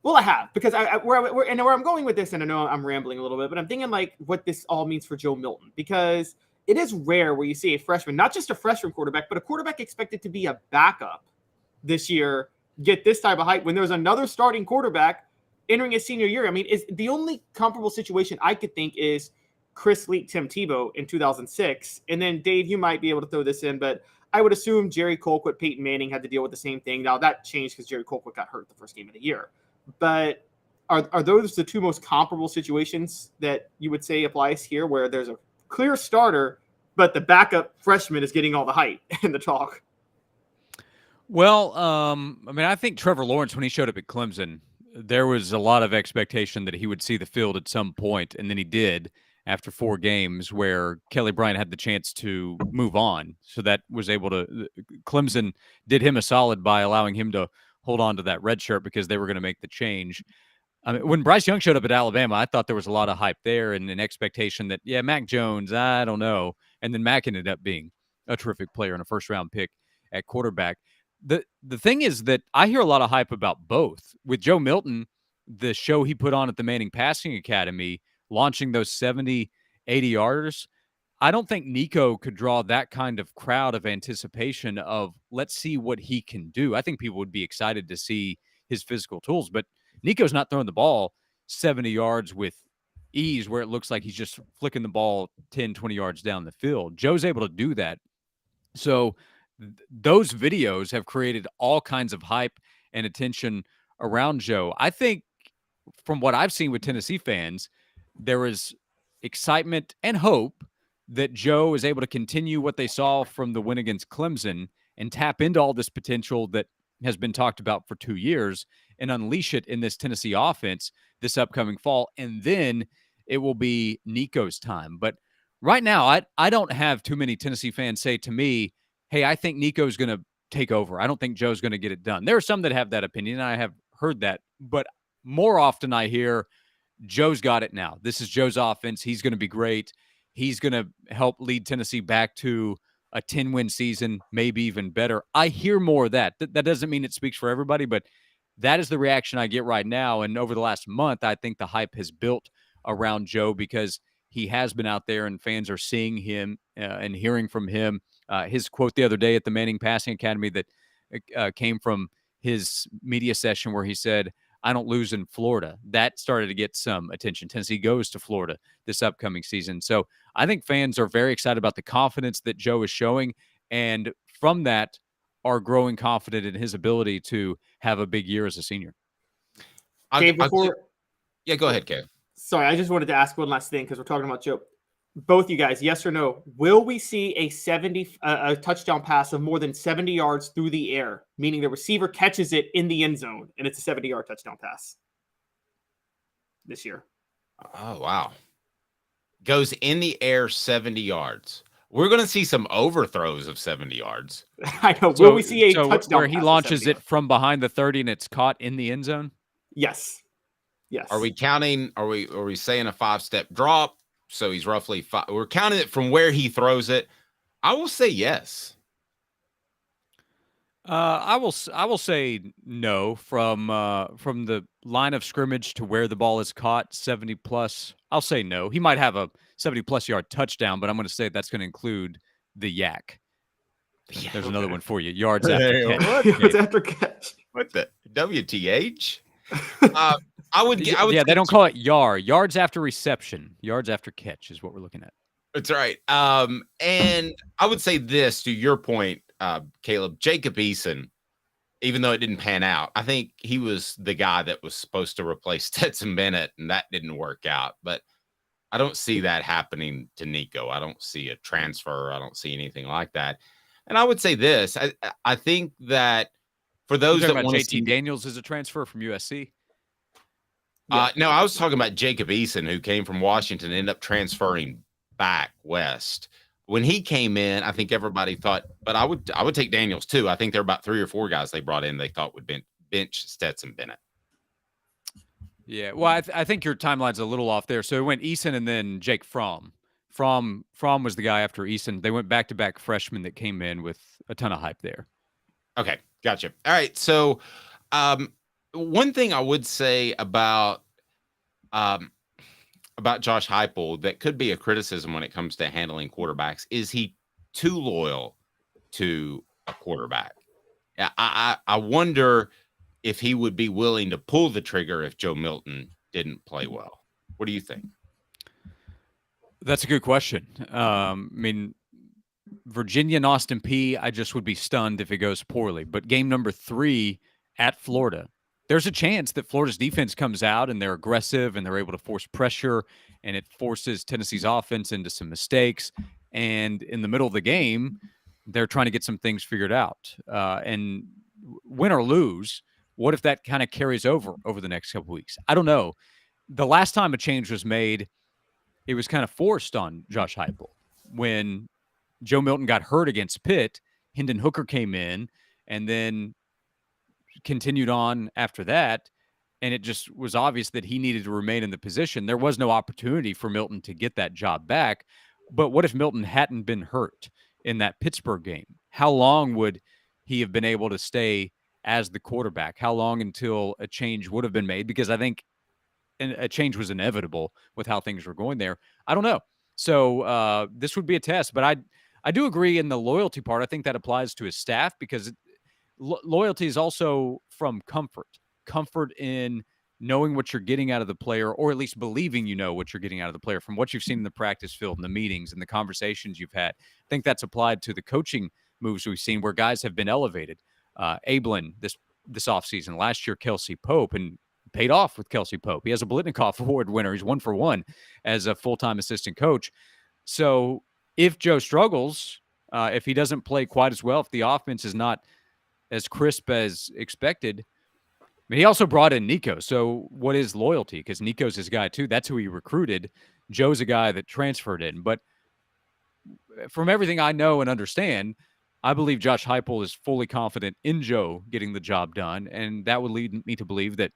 well, I have because where I'm going with this, and I know I'm rambling a little bit, but I'm thinking like what this all means for Joe Milton because it is rare where you see a freshman, not just a freshman quarterback, but a quarterback expected to be a backup this year get this type of hype when there's another starting quarterback entering his senior year. I mean, is the only comparable situation I could think is Chris Leak, Tim Tebow in 2006. And then Dave, you might be able to throw this in, but I would assume Jerry Colquitt, Peyton Manning had to deal with the same thing. Now that changed because Jerry Colquitt got hurt the first game of the year. But are those the two most comparable situations that you would say applies here where there's a clear starter, but the backup freshman is getting all the hype and the talk? Well, I mean, I think Trevor Lawrence, when he showed up at Clemson, there was a lot of expectation that he would see the field at some point, and then he did after 4 games where Kelly Bryant had the chance to move on. So that was able to – Clemson did him a solid by allowing him to hold on to that red shirt because they were going to make the change. I mean, when Bryce Young showed up at Alabama, I thought there was a lot of hype there and an expectation that, yeah, Mac Jones, I don't know. And then Mac ended up being a terrific player and a first-round pick at quarterback. The thing is that I hear a lot of hype about both. With Joe Milton, the show he put on at the Manning Passing Academy, launching those 70, 80-yarders, I don't think Nico could draw that kind of crowd of anticipation of let's see what he can do. I think people would be excited to see his physical tools, but Nico's not throwing the ball 70 yards with ease where it looks like he's just flicking the ball 10, 20 yards down the field. Joe's able to do that. So those videos have created all kinds of hype and attention around Joe. I think from what I've seen with Tennessee fans, there is excitement and hope that Joe is able to continue what they saw from the win against Clemson and tap into all this potential that has been talked about for 2 years and unleash it in this Tennessee offense this upcoming fall. And then it will be Nico's time. But right now, I don't have too many Tennessee fans say to me, hey, I think Nico's going to take over. I don't think Joe's going to get it done. There are some that have that opinion, and I have heard that. But more often I hear Joe's got it now. This is Joe's offense. He's going to be great. He's going to help lead Tennessee back to a 10-win season, maybe even better. I hear more of that. That doesn't mean it speaks for everybody, but that is the reaction I get right now. And over the last month, I think the hype has built around Joe because he has been out there and fans are seeing him and hearing from him. His quote the other day at the Manning Passing Academy that came from his media session where he said, I don't lose in Florida. That started to get some attention. Tennessee goes to Florida this upcoming season. So I think fans are very excited about the confidence that Joe is showing. And from that, are growing confident in his ability to have a big year as a senior. Dave, go ahead, Kev. Sorry, I just wanted to ask one last thing because we're talking about Joe. Both you guys, yes or no? Will we see a touchdown pass of more than 70 yards through the air, meaning the receiver catches it in the end zone and it's a 70-yard touchdown pass this year? Oh, wow. Goes in the air 70 yards. We're going to see some overthrows of 70 yards. I know. Will we see a touchdown where he launches it from behind the 30 and it's caught in the end zone? Yes. Yes. Are we counting? Are we saying a 5-step drop? So he's roughly 5. We're counting it from where he throws it. I will say yes. I will say no from the line of scrimmage to where the ball is caught 70 plus. I'll say no. He might have a 70 plus yard touchdown, but I'm going to say that's going to include the yak. Yeah, there's another one for you. Yards after catch. Yards after catch. What the WTH? I would. Yeah, they don't call it yards after reception. Yards after catch is what we're looking at. That's right. And I would say this to your point, Caleb. Jacob Eason, even though it didn't pan out, I think he was the guy that was supposed to replace Stetson Bennett, and that didn't work out. But I don't see that happening to Nico. I don't see a transfer. I don't see anything like that. And I would say this: I think that for those that want to see Daniels is a transfer from USC. No, I was talking about Jacob Eason, who came from Washington and ended up transferring back west. When he came in, I think everybody thought, but I would take Daniels too. I think there are about 3 or 4 guys they brought in they thought would bench Stetson Bennett. Yeah, well, I think your timeline's a little off there. So it went Eason and then Jake Fromm. Fromm was the guy after Eason. They went back-to-back freshmen that came in with a ton of hype there. Okay, gotcha. All right, so one thing I would say about Josh Heupel that could be a criticism when it comes to handling quarterbacks is he too loyal to a quarterback. I wonder if he would be willing to pull the trigger if Joe Milton didn't play well. What do you think? That's a good question. I mean, Virginia and Austin Peay, I just would be stunned if it goes poorly. But game number 3 at Florida, there's a chance that Florida's defense comes out and they're aggressive and they're able to force pressure and it forces Tennessee's offense into some mistakes. And in the middle of the game, they're trying to get some things figured out. And win or lose, what if that kind of carries over the next couple of weeks? I don't know. The last time a change was made, it was kind of forced on Josh Heupel. When Joe Milton got hurt against Pitt, Hendon Hooker came in and then continued on after that, and it just was obvious that he needed to remain in the position. There was no opportunity for Milton to get that job back. But what if Milton hadn't been hurt in that Pittsburgh game? How long would he have been able to stay as the quarterback? How long until a change would have been made? Because I think a change was inevitable with how things were going there. I don't know. So this would be a test, but I do agree in the loyalty part. I think that applies to his staff because loyalty is also from comfort in knowing what you're getting out of the player, or at least believing you know what you're getting out of the player from what you've seen in the practice field and the meetings and the conversations you've had. I think that's applied to the coaching moves we've seen where guys have been elevated. Ablin this offseason, last year Kelsey Pope, and paid off with Kelsey Pope. He has a Blitnikoff Award winner. He's 1-for-1 as a full-time assistant coach. So if Joe struggles, if he doesn't play quite as well, if the offense is not as crisp as expected, I mean, he also brought in Nico. So what is loyalty? Because Nico's his guy too. That's who he recruited. Joe's a guy that transferred in. But from everything I know and understand, I believe Josh Heupel is fully confident in Joe getting the job done. And that would lead me to believe that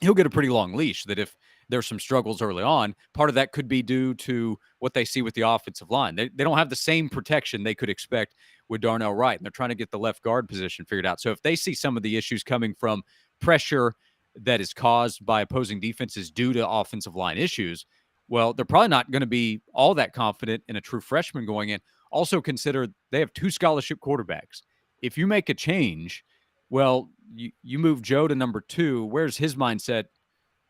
he'll get a pretty long leash, that if there's some struggles early on, part of that could be due to what they see with the offensive line. They don't have the same protection they could expect with Darnell Wright, and they're trying to get the left guard position figured out. So if they see some of the issues coming from pressure that is caused by opposing defenses due to offensive line issues, well, they're probably not going to be all that confident in a true freshman going in. Also consider they have 2 scholarship quarterbacks. If you make a change, well, you move Joe to number 2. Where's his mindset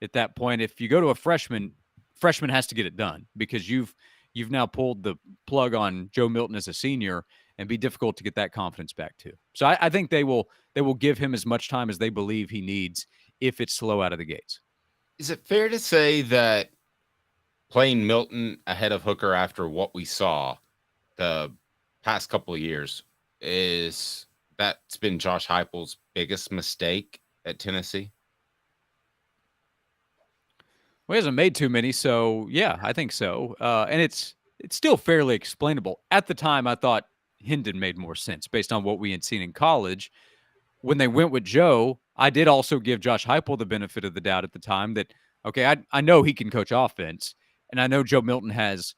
at that point? If you go to a freshman has to get it done, because you've now pulled the plug on Joe Milton as a senior, and be difficult to get that confidence back too. So I think they will give him as much time as they believe he needs if it's slow out of the gates. Is it fair to say that playing Milton ahead of Hooker after what we saw the past couple of years that's been Josh Heupel's biggest mistake at Tennessee? Well, he hasn't made too many, so yeah, I think so. And it's still fairly explainable. At the time, I thought Hendon made more sense based on what we had seen in college. When they went with Joe, I did also give Josh Heupel the benefit of the doubt at the time that, okay, I know he can coach offense, and I know Joe Milton has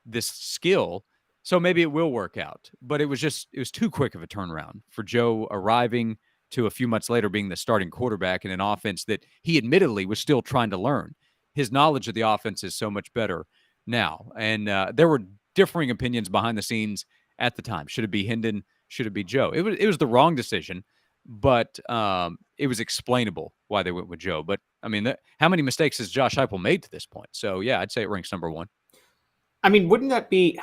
this skill, so maybe it will work out. But it was too quick of a turnaround for Joe arriving to a few months later being the starting quarterback in an offense that he admittedly was still trying to learn. His knowledge of the offense is so much better now. And there were differing opinions behind the scenes at the time. Should it be Hendon? Should it be Joe? It was the wrong decision, but it was explainable why they went with Joe. But, I mean, how many mistakes has Josh Heupel made to this point? So, yeah, I'd say it ranks number 1. I mean, wouldn't that be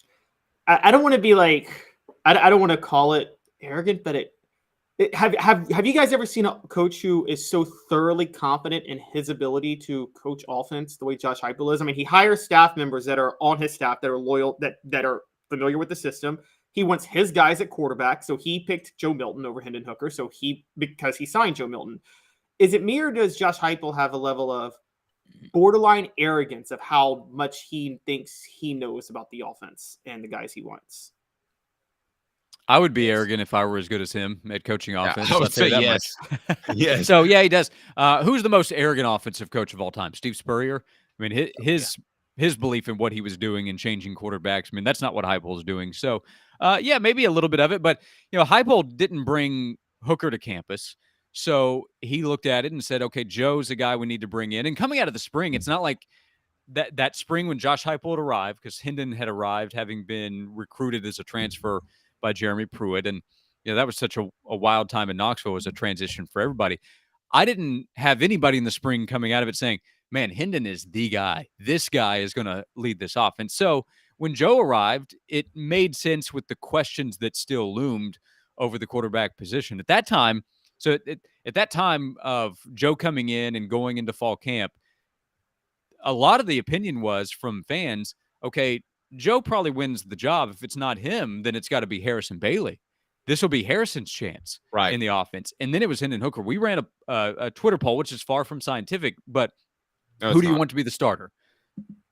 – I don't want to be like – I don't want to call it arrogant, but have you guys ever seen a coach who is so thoroughly confident in his ability to coach offense the way Josh Heupel is? I mean, he hires staff members that are on his staff that are loyal, that are familiar with the system. He wants his guys at quarterback, so he picked Joe Milton over Hendon Hooker. So because he signed Joe Milton, is it me or does Josh Heupel have a level of borderline arrogance of how much he thinks he knows about the offense and the guys he wants? I would be arrogant if I were as good as him at coaching offense. I would say yes. Yes. So, yeah, he does. Who's the most arrogant offensive coach of all time? Steve Spurrier? I mean, his belief in what he was doing and changing quarterbacks, I mean, that's not what Heupel is doing. So, yeah, maybe a little bit of it. But, Heupel didn't bring Hooker to campus. So he looked at it and said, okay, Joe's a guy we need to bring in. And coming out of the spring, it's not like that spring when Josh Heupel had arrived, because Hendon had arrived having been recruited as a transfer by Jeremy Pruitt. And, that was such a wild time in Knoxville. It was a transition for everybody. I didn't have anybody in the spring coming out of it saying, man, Hendon is the guy. This guy is going to lead this offense. So when Joe arrived, it made sense with the questions that still loomed over the quarterback position. At that time, at that time of Joe coming in and going into fall camp, a lot of the opinion was from fans, okay, Joe probably wins the job. If it's not him, then it's got to be Harrison Bailey. This will be Harrison's chance in the offense. And then it was Hendon Hooker. We ran a Twitter poll, which is far from scientific, but who do you want to be the starter?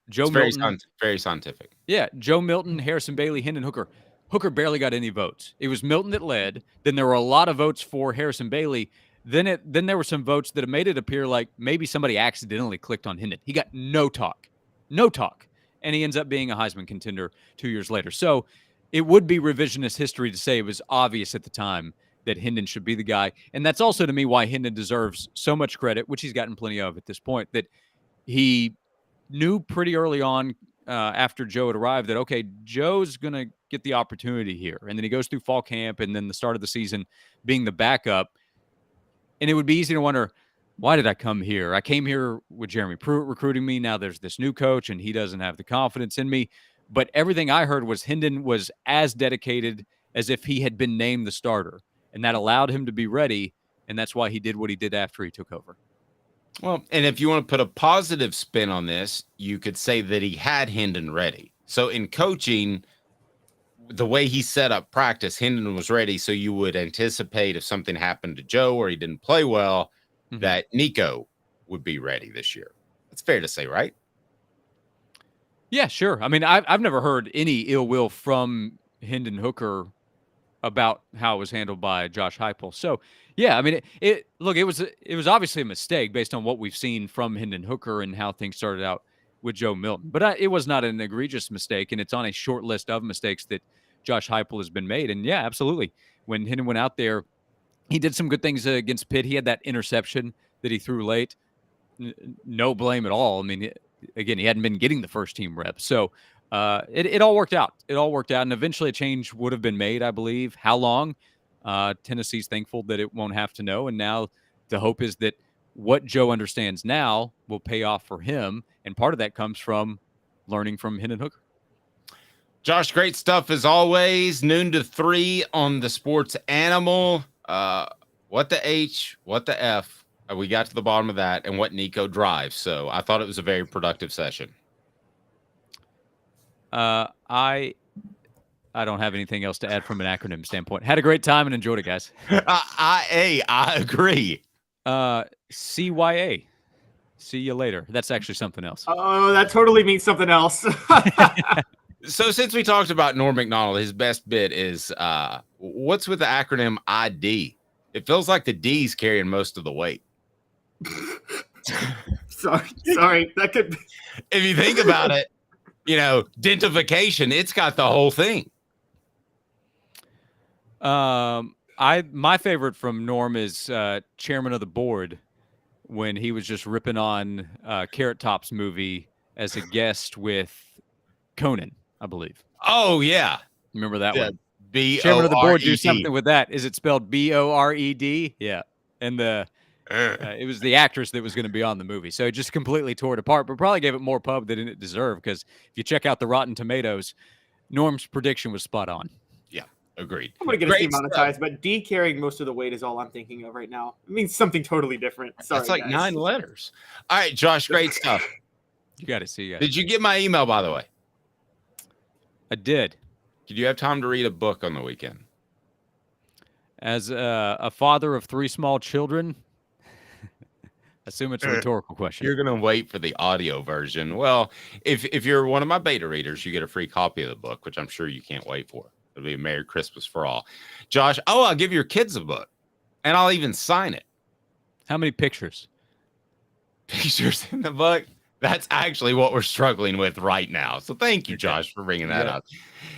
Joe Milton. Very scientific. Yeah, Joe Milton, Harrison Bailey, Hendon Hooker. Hooker barely got any votes. It was Milton that led. Then there were a lot of votes for Harrison Bailey. Then there were some votes that made it appear like maybe somebody accidentally clicked on Hendon. He got no talk. And he ends up being a Heisman contender 2 years later. So it would be revisionist history to say it was obvious at the time that Hendon should be the guy. And that's also to me why Hendon deserves so much credit, which he's gotten plenty of at this point, that he knew pretty early on after Joe had arrived that, okay, Joe's going to get the opportunity here. And then he goes through fall camp and then the start of the season being the backup. And it would be easy to wonder, why did I come here? I came here with Jeremy Pruitt recruiting me. Now there's this new coach and he doesn't have the confidence in me. But everything I heard was Hendon was as dedicated as if he had been named the starter. And that allowed him to be ready, and that's why he did what he did after he took over. Well, and if you want to put a positive spin on this, you could say that he had Hendon ready. So in coaching, the way he set up practice, Hendon was ready, so you would anticipate if something happened to Joe or he didn't play well, that Nico would be ready this year. That's fair to say, right? Yeah, sure. I mean, I've never heard any ill will from Hendon Hooker about how it was handled by Josh Heupel. So, yeah, I mean, it was obviously a mistake based on what we've seen from Hendon Hooker and how things started out with Joe Milton. But it was not an egregious mistake, and it's on a short list of mistakes that Josh Heupel has been made. And, yeah, absolutely. When Hendon went out there, he did some good things against Pitt. He had that interception that he threw late. No blame at all. I mean, again, he hadn't been getting the first team reps. So it all worked out. It all worked out. And eventually a change would have been made, I believe. How long? Tennessee's thankful that it won't have to know. And now the hope is that what Joe understands now will pay off for him. And part of that comes from learning from Hendon Hooker. Josh, great stuff as always. Noon to 3 on the Sports Animal. What the H, what the F. We got to the bottom of that, and what Nico drives. So I thought it was a very productive session. I don't have anything else to add from an acronym standpoint. Had a great time and enjoyed it, guys. I agree. CYA. See you later. That's actually something else. Oh, that totally means something else. So since we talked about Norm Macdonald, his best bit is what's with the acronym ID? It feels like the D's carrying most of the weight. Sorry. That could be. If you think about it, dentification, it's got the whole thing. My favorite from Norm is chairman of the board when he was just ripping on Carrot Top's movie as a guest with Conan, I believe. Oh, yeah. Remember that one? B-O-R-E-D. Chairman of the board, do something with that. Is it spelled B-O-R-E-D? Yeah. And it was the actress that was going to be on the movie. So it just completely tore it apart, but probably gave it more pub than it deserved, because if you check out the Rotten Tomatoes, Norm's prediction was spot on. Yeah, agreed. I'm going to get it demonetized, but D carrying most of the weight is all I'm thinking of right now. It means something totally different. Sorry, That's like guys. 9 letters. All right, Josh, great stuff. You got to see it. Did you get my email, by the way? I did. Did you have time to read a book on the weekend? As a father of 3 small children, assume it's a rhetorical question. You're going to wait for the audio version. Well, if you're one of my beta readers, you get a free copy of the book, which I'm sure you can't wait for. It'll be a Merry Christmas for all. Josh, I'll give your kids a book, and I'll even sign it. How many pictures? Pictures in the book? That's actually what we're struggling with right now. So thank you, Josh, for bringing that up.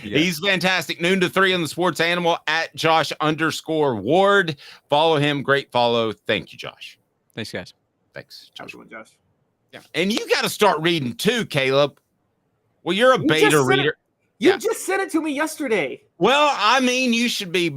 Yeah. He's fantastic. Noon to 3 on the Sports Animal at Josh_Ward. Follow him. Great follow. Thank you, Josh. Thanks, guys. Thanks, Josh. Josh. Yeah. And you got to start reading too, Caleb. Well, you're a beta reader. You just sent it to me yesterday. Well, I mean, you should be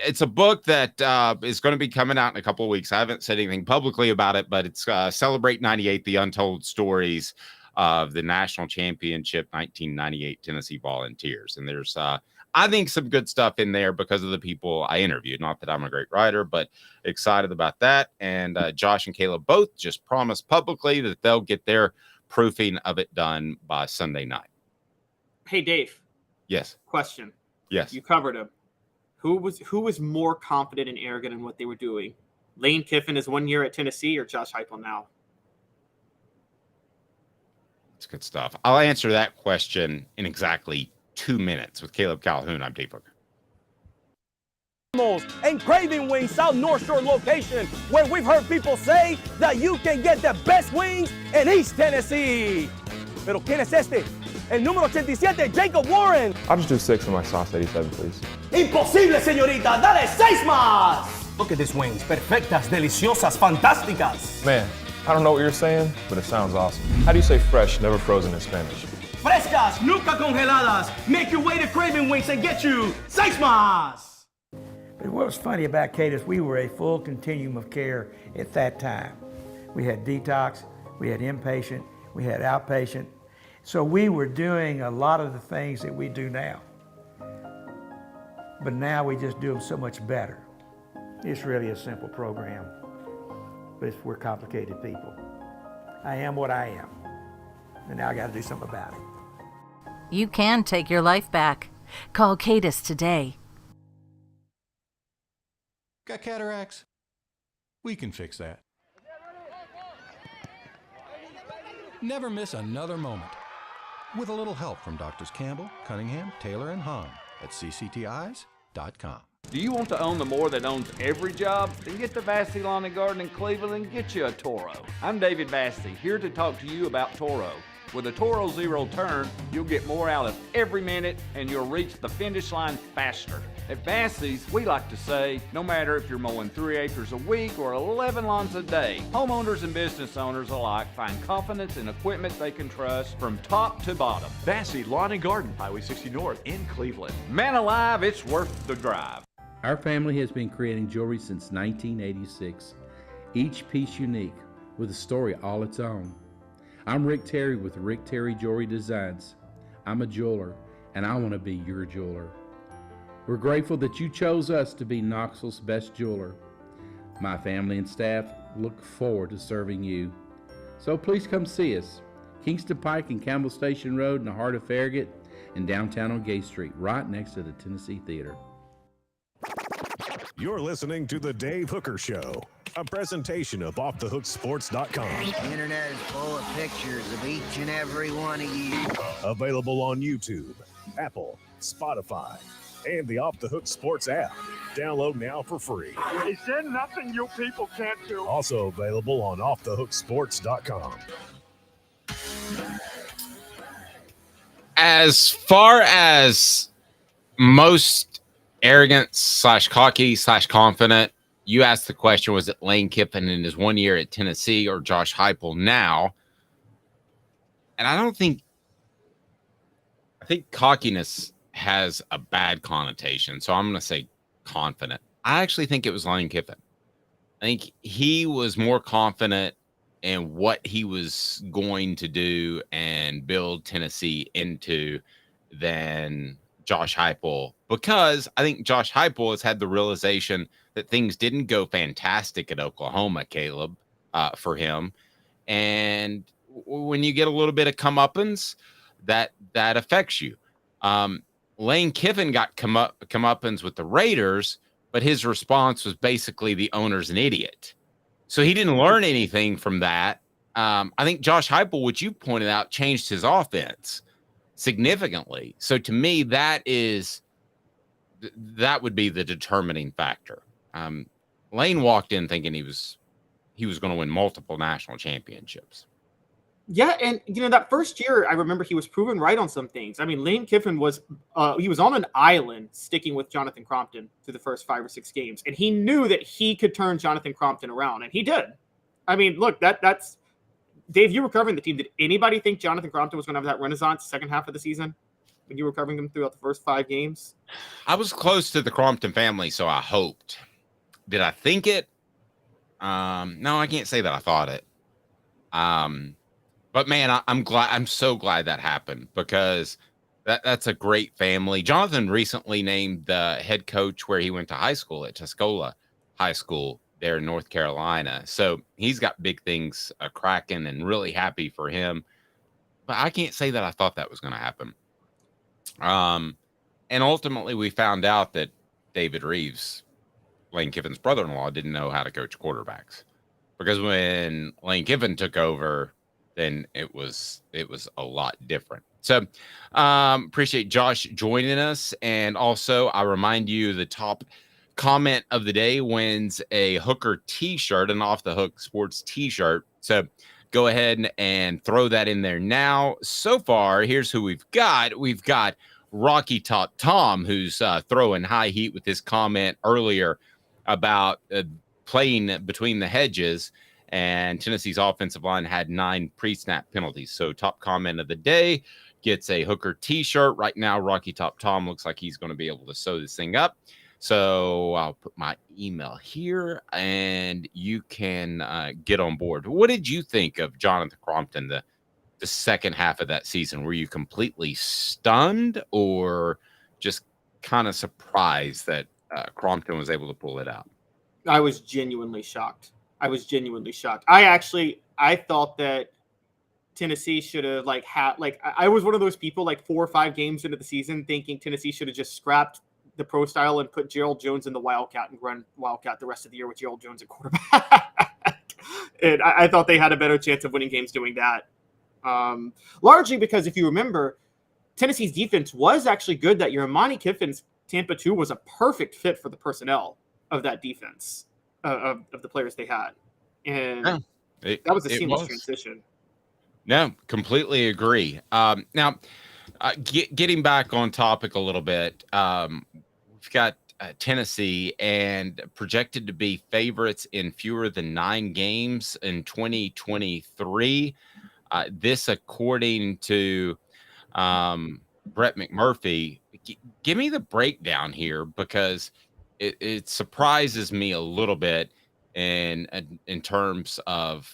it's a book that is going to be coming out in a couple of weeks. I haven't said anything publicly about it, but it's Celebrate 98, The Untold Stories of the National Championship 1998 Tennessee Volunteers. And there's, I think, some good stuff in there because of the people I interviewed. Not that I'm a great writer, but excited about that. And Josh and Caleb both just promised publicly that they'll get their proofing of it done by Sunday night. Hey, Dave. Yes. Question. Yes. You covered him. Who was more confident and arrogant in what they were doing? Lane Kiffin is 1 year at Tennessee, or Josh Heupel now? It's good stuff. I'll answer that question in exactly 2 minutes with Caleb Calhoun. I'm Dave Hooker. And Craving Wings South North Shore location, where we've heard people say that you can get the best wings in East Tennessee. Pero ¿quién es este? El número 87, Jacob Warren. I'll just do 6 on my sauce 87, please. Imposible, señorita. Dale 6 más. Look at these wings. Perfectas, deliciosas, fantásticas. Man, I don't know what you're saying, but it sounds awesome. How do you say fresh, never frozen in Spanish? Frescas, nunca congeladas. Make your way to Craving Wings and get you 6 más. But what was funny about Cadis, we were a full continuum of care at that time. We had detox, we had inpatient, we had outpatient. So we were doing a lot of the things that we do now. but now we just do them so much better. It's really a simple program, but we're complicated people. I am what I am, and now I got to do something about it. You can take your life back. Call Cadis today. Got cataracts? We can fix that. Never miss another moment. With a little help from Doctors Campbell, Cunningham, Taylor, and Hahn at cctis.com. Do you want to own the more that owns every job? Then get to Vassey Lawn and Garden in Cleveland and get you a Toro. I'm David Vassey, here to talk to you about Toro. With a Toro Zero Turn, you'll get more out of every minute and you'll reach the finish line faster. At Vassey's, we like to say, no matter if you're mowing 3 acres a week or 11 lawns a day, homeowners and business owners alike find confidence in equipment they can trust from top to bottom. Vassey Lawn and Garden, Highway 60 North in Cleveland. Man alive, it's worth the drive. Our family has been creating jewelry since 1986, each piece unique with a story all its own. I'm Rick Terry with Rick Terry Jewelry Designs. I'm a jeweler, and I want to be your jeweler. We're grateful that you chose us to be Knoxville's best jeweler. My family and staff look forward to serving you. So please come see us. Kingston Pike and Campbell Station Road in the heart of Farragut and downtown on Gay Street, right next to the Tennessee Theater. You're listening to The Dave Hooker Show, a presentation of OffTheHookSports.com. The internet is full of pictures of each and every one of you. Available on YouTube, Apple, Spotify, and the Off the Hook Sports app. Download now for free. Is there nothing you people can't do? Also available on OffTheHookSports.com. As far as most arrogant / cocky / confident, you asked the question, was it Lane Kiffin in his 1 year at Tennessee or Josh Heupel now? And I think cockiness has a bad connotation, so I'm going to say confident. I actually think it was Lane Kiffin. I think he was more confident in what he was going to do and build Tennessee into than Josh Heupel, because I think Josh Heupel has had the realization that things didn't go fantastic at Oklahoma, Caleb, for him. And when you get a little bit of comeuppance, that affects you. Lane Kiffin got comeuppance with the Raiders, but his response was basically the owner's an idiot. So he didn't learn anything from that. I think Josh Heupel, which you pointed out, changed his offense significantly. So to me, that would be the determining factor. Lane walked in thinking he was going to win multiple national championships. Yeah, and that first year, I remember he was proven right on some things. I mean, Lane Kiffin was he was on an island sticking with Jonathan Crompton through the first 5 or 6 games, and he knew that he could turn Jonathan Crompton around, and he did. I mean, look, that's Dave. You were covering the team. Did anybody think Jonathan Crompton was going to have that renaissance second half of the season when you were covering him throughout the first 5 games? I was close to the Crompton family, so I hoped. Did I think it? No, I can't say that I thought it. But man, I'm so glad that happened, because that's a great family. Jonathan recently named the head coach where he went to high school at Tuscola High School there in North Carolina. So he's got big things cracking, and really happy for him. But I can't say that I thought that was going to happen. And ultimately we found out that David Reeves, Lane Kiffin's brother-in-law, didn't know how to coach quarterbacks, because when Lane Kiffin took over, then it was a lot different. So appreciate Josh joining us. And also I remind you, the top comment of the day wins a Hooker t-shirt, an Off the Hook Sports t-shirt. So go ahead and throw that in there now. So far, here's who we've got. We've got Rocky Top Tom, who's throwing high heat with his comment earlier about playing between the hedges, and Tennessee's offensive line had 9 pre-snap penalties. So top comment of the day gets a Hooker t-shirt. Right now, Rocky Top Tom looks like he's going to be able to sew this thing up. So I'll put my email here, and you can get on board. What did you think of Jonathan Crompton, the second half of that season? Were you completely stunned, or just kind of surprised that Crompton was able to pull it out. I was genuinely shocked. I thought that Tennessee should have I was one of those people 4 or 5 games into the season thinking Tennessee should have just scrapped the pro style and put Gerald Jones in the Wildcat and run Wildcat the rest of the year with Gerald Jones at quarterback. And I thought they had a better chance of winning games doing that. Largely because if you remember, Tennessee's defense was actually good that year. Imani Kiffin's Tampa 2 was a perfect fit for the personnel of that defense, of the players they had. And that was a seamless transition. No, completely agree. Now, getting back on topic a little bit, we've got Tennessee and projected to be favorites in fewer than 9 games in 2023. This according to Brett McMurphy. Give me the breakdown here, because it surprises me a little bit in terms of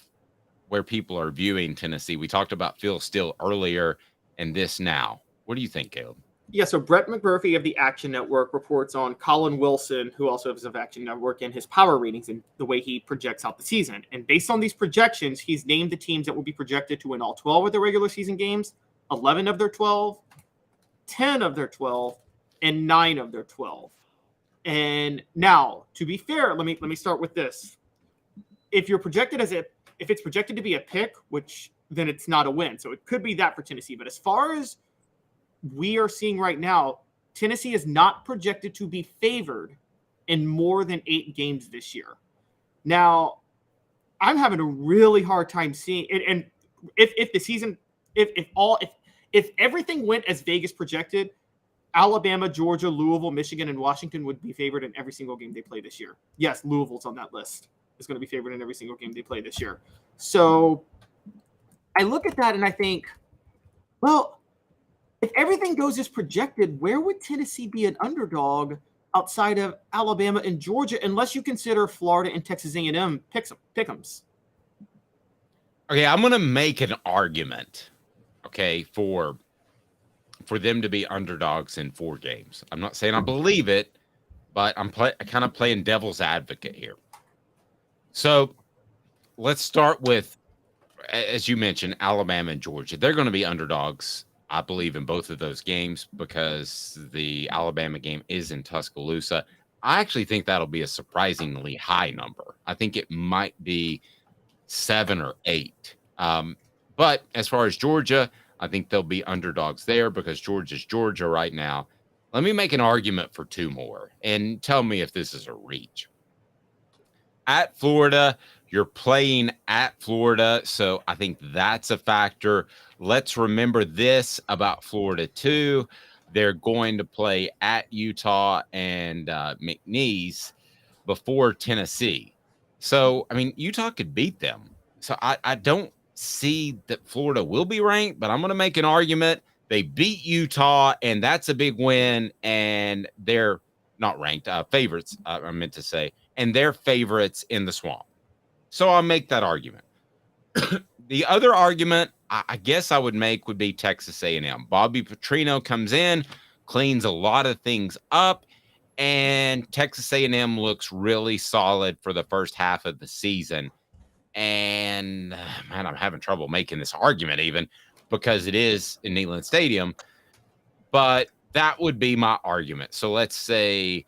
where people are viewing Tennessee. We talked about Phil Steele earlier and this now. What do you think, Caleb? Yeah, so Brett McMurphy of the Action Network reports on Colin Wilson, who also is of Action Network, and his power ratings and the way he projects out the season. And based on these projections, he's named the teams that will be projected to win all 12 of their regular season games, 11 of their 12, 10 of their 12, and 9 of their 12. And now, to be fair, let me start with this. If you're projected if it's projected to be a pick, then it's not a win. So it could be that for Tennessee. But as far as we are seeing right now, Tennessee is not projected to be favored in more than 8 games this year. Now, I'm having a really hard time seeing it. And if everything went as Vegas projected, Alabama, Georgia, Louisville, Michigan, and Washington would be favored in every single game they play this year. Yes, Louisville's on that list. Is going to be favored in every single game they play this year. So I look at that and I think, well, if everything goes as projected, where would Tennessee be an underdog outside of Alabama and Georgia, unless you consider Florida and Texas A&M pick'ems? Okay, I'm going to make an argument, for them to be underdogs in 4 games. I'm not saying I believe it, but I'm kind of playing devil's advocate here. So let's start with, as you mentioned, Alabama and Georgia. They're going to be underdogs, I believe, in both of those games because the Alabama game is in Tuscaloosa. I actually think that'll be a surprisingly high number. I think it might be 7 or 8. But as far as Georgia, I think they'll be underdogs there because Georgia's Georgia right now. Let me make an argument for 2 more and tell me if this is a reach. At Florida, you're playing at Florida, so I think that's a factor. Let's remember this about Florida, too. They're going to play at Utah and McNeese before Tennessee. So, Utah could beat them. So I don't see that Florida will be ranked, but I'm going to make an argument. They beat Utah, and that's a big win, and they're not ranked, favorites, I meant to say, and they're favorites in the Swamp. So I'll make that argument. The other argument I guess I would make would be Texas A&M. Bobby Petrino comes in, cleans a lot of things up, and Texas A&M looks really solid for the first half of the season. And, man, I'm having trouble making this argument even because it is in Neyland Stadium. But that would be my argument. So let's say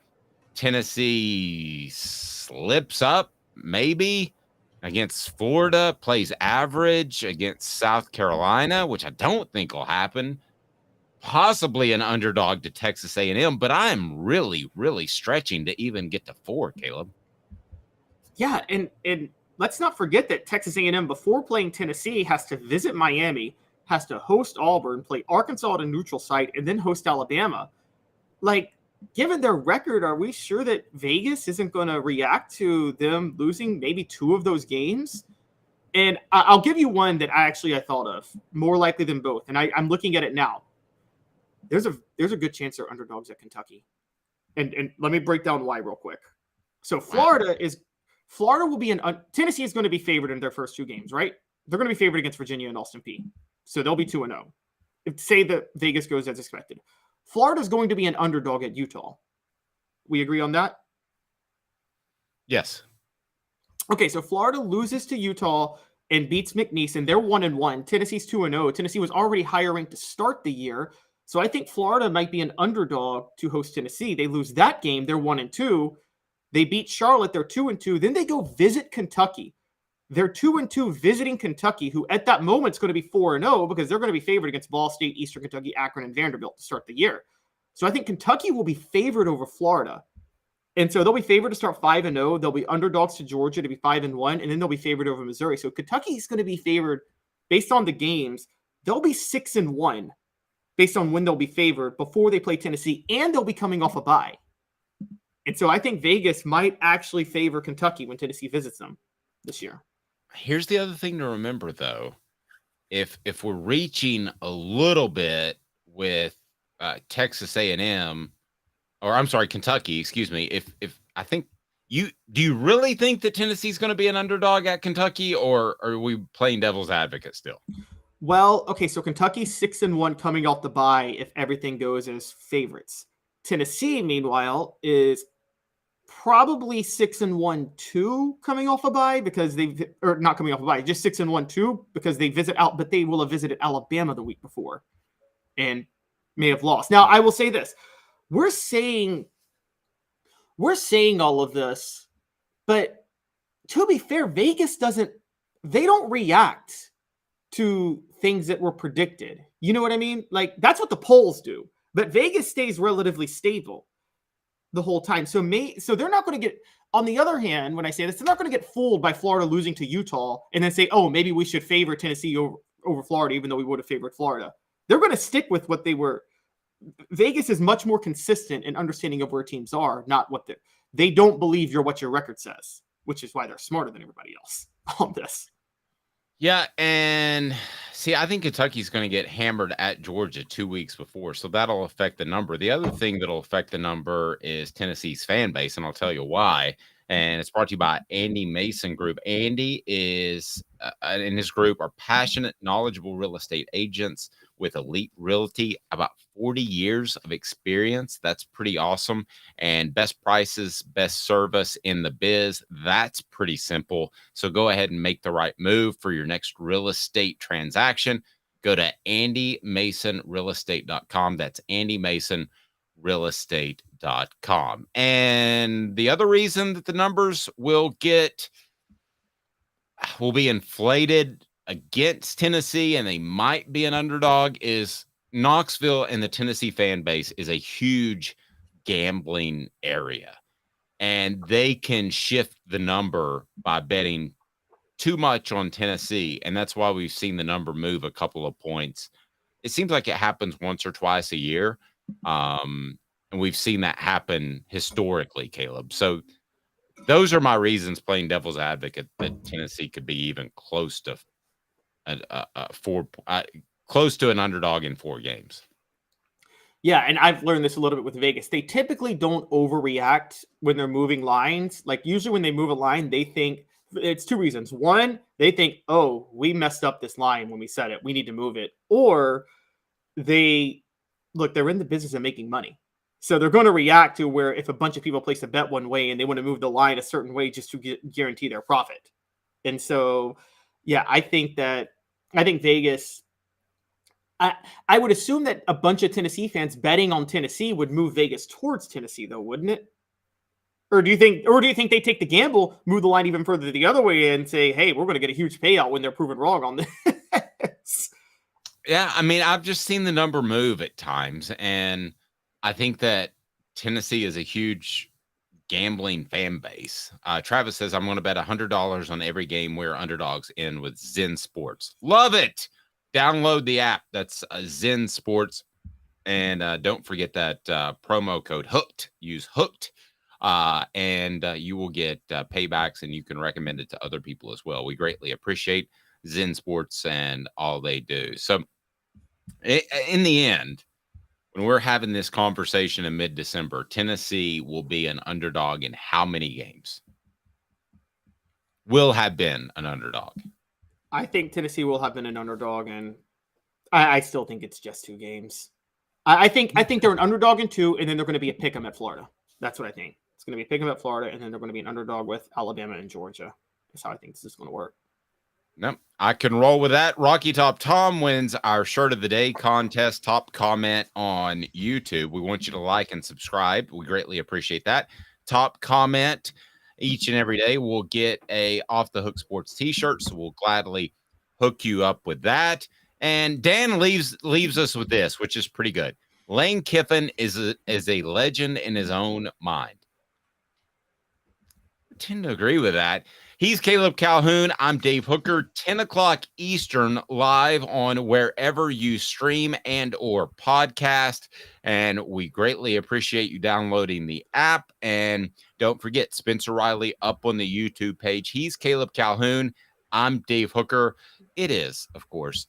Tennessee slips up, maybe, against Florida, plays average against South Carolina, which I don't think will happen. Possibly an underdog to Texas A&M, but I am really, really stretching to even get to 4, Caleb. Yeah, and let's not forget that Texas A&M, before playing Tennessee, has to visit Miami, has to host Auburn, play Arkansas at a neutral site, and then host Alabama. Given their record, are we sure that Vegas isn't going to react to them losing maybe 2 of those games? And I'll give you one that I thought of, more likely than both. And I'm looking at it now. There's a good chance they're underdogs at Kentucky. And let me break down why real quick. So Florida will be Tennessee is going to be favored in their first 2 games, right? They're going to be favored against Virginia and Austin Peay. So they'll be 2-0. Say that Vegas goes as expected. Florida's going to be an underdog at Utah. We agree on that? Yes. Okay, so Florida loses to Utah and beats McNeese. They're 1-1. Tennessee's 2-0. Tennessee was already higher ranked to start the year. So I think Florida might be an underdog to host Tennessee. They lose that game. They're 1-2. They beat Charlotte. They're 2-2. Then they go visit Kentucky. They're 2-2 visiting Kentucky, who at that moment is going to be 4-0 because they're going to be favored against Ball State, Eastern Kentucky, Akron, and Vanderbilt to start the year. So I think Kentucky will be favored over Florida. And so they'll be favored to start 5-0. They'll be underdogs to Georgia to be 5-1, and then they'll be favored over Missouri. So Kentucky is going to be favored based on the games. They'll be 6-1 based on when they'll be favored before they play Tennessee, and they'll be coming off a bye. And so I think Vegas might actually favor Kentucky when Tennessee visits them this year. Here's the other thing to remember, though. If we're reaching a little bit with Texas A&M, or I'm sorry, Kentucky, excuse me. If I think do you really think that Tennessee's going to be an underdog at Kentucky, or are we playing devil's advocate still? Well, okay, so Kentucky's 6-1 coming off the bye if everything goes as favorites. Tennessee, meanwhile, is probably 6-1 too coming off a bye because not coming off a bye, just 6-1 too because they visit out, but they will have visited Alabama the week before and may have lost. Now, I will say this. We're saying all of this, but to be fair, Vegas they don't react to things that were predicted. You know what I mean? Like, that's what the polls do. But Vegas stays relatively stable the whole time. So they're not going to get, on the other hand, when I say this, they're not going to get fooled by Florida losing to Utah and then say, oh, maybe we should favor Tennessee over Florida, even though we would have favored Florida. They're going to stick with what they were. Vegas is much more consistent in understanding of where teams are, not what they don't believe what your record says, which is why they're smarter than everybody else on this. Yeah, and see, I think Kentucky's going to get hammered at Georgia 2 weeks before, so that'll affect the number. The other thing that'll affect the number is Tennessee's fan base, and I'll tell you why. And it's brought to you by Andy Mason Group. Andy is, and his group are passionate, knowledgeable real estate agents with Elite Realty, about 40 years of experience. That's pretty awesome. And best prices, best service in the biz. That's pretty simple. So go ahead and make the right move for your next real estate transaction. Go to andymasonrealestate.com. That's andymasonrealestate.com. And the other reason that the numbers will be inflated against Tennessee and they might be an underdog is Knoxville and the Tennessee fan base is a huge gambling area, and they can shift the number by betting too much on Tennessee. And that's why we've seen the number move a couple of points. It seems like it happens once or twice a year. And we've seen that happen historically, Caleb. So those are my reasons playing devil's advocate that Tennessee could be even close to close to an underdog in 4 games. Yeah, and I've learned this a little bit with Vegas. They typically don't overreact when they're moving lines. Like, usually when they move a line, they think it's 2 reasons. One, they think, oh, we messed up this line when we said it. We need to move it. Or they're in the business of making money. So they're going to react to where if a bunch of people place a bet one way and they want to move the line a certain way just to guarantee their profit. And so, yeah, I think Vegas, I would assume that a bunch of Tennessee fans betting on Tennessee would move Vegas towards Tennessee, though, wouldn't it? Or do you think they take the gamble, move the line even further the other way, and say, "Hey, we're going to get a huge payout when they're proven wrong on this"? Yeah, I mean, I've just seen the number move at times, and I think that Tennessee is a huge gambling fan base. Travis says, I'm going to bet $100 on every game we're underdogs in with Zen Sports. Love it. Download the app. That's Zen Sports. And don't forget that promo code HOOKED. Use HOOKED. And you will get paybacks, and you can recommend it to other people as well. We greatly appreciate Zen Sports and all they do. So in the end, when we're having this conversation in mid-December, Tennessee will be an underdog in how many games? Will have been an underdog. I think Tennessee will have been an underdog, and I still think it's just 2 games. I think they're an underdog in 2, and then they're going to be a pick 'em at Florida. That's what I think. It's going to be a pick 'em at Florida, and then they're going to be an underdog with Alabama and Georgia. That's how I think this is going to work. Nope, I can roll with that. Rocky Top Tom wins our Shirt of the Day contest. Top comment on YouTube. We want you to like and subscribe. We greatly appreciate that. Top comment each and every day will get a Off the Hook Sports t-shirt, so we'll gladly hook you up with that. And Dan leaves us with this, which is pretty good. Lane Kiffin is a legend in his own mind. I tend to agree with that. He's Caleb Calhoun. I'm Dave Hooker. 10 o'clock Eastern, live on wherever you stream and or podcast. And we greatly appreciate you downloading the app. And don't forget, Spencer Riley up on the YouTube page. He's Caleb Calhoun. I'm Dave Hooker. It is, of course,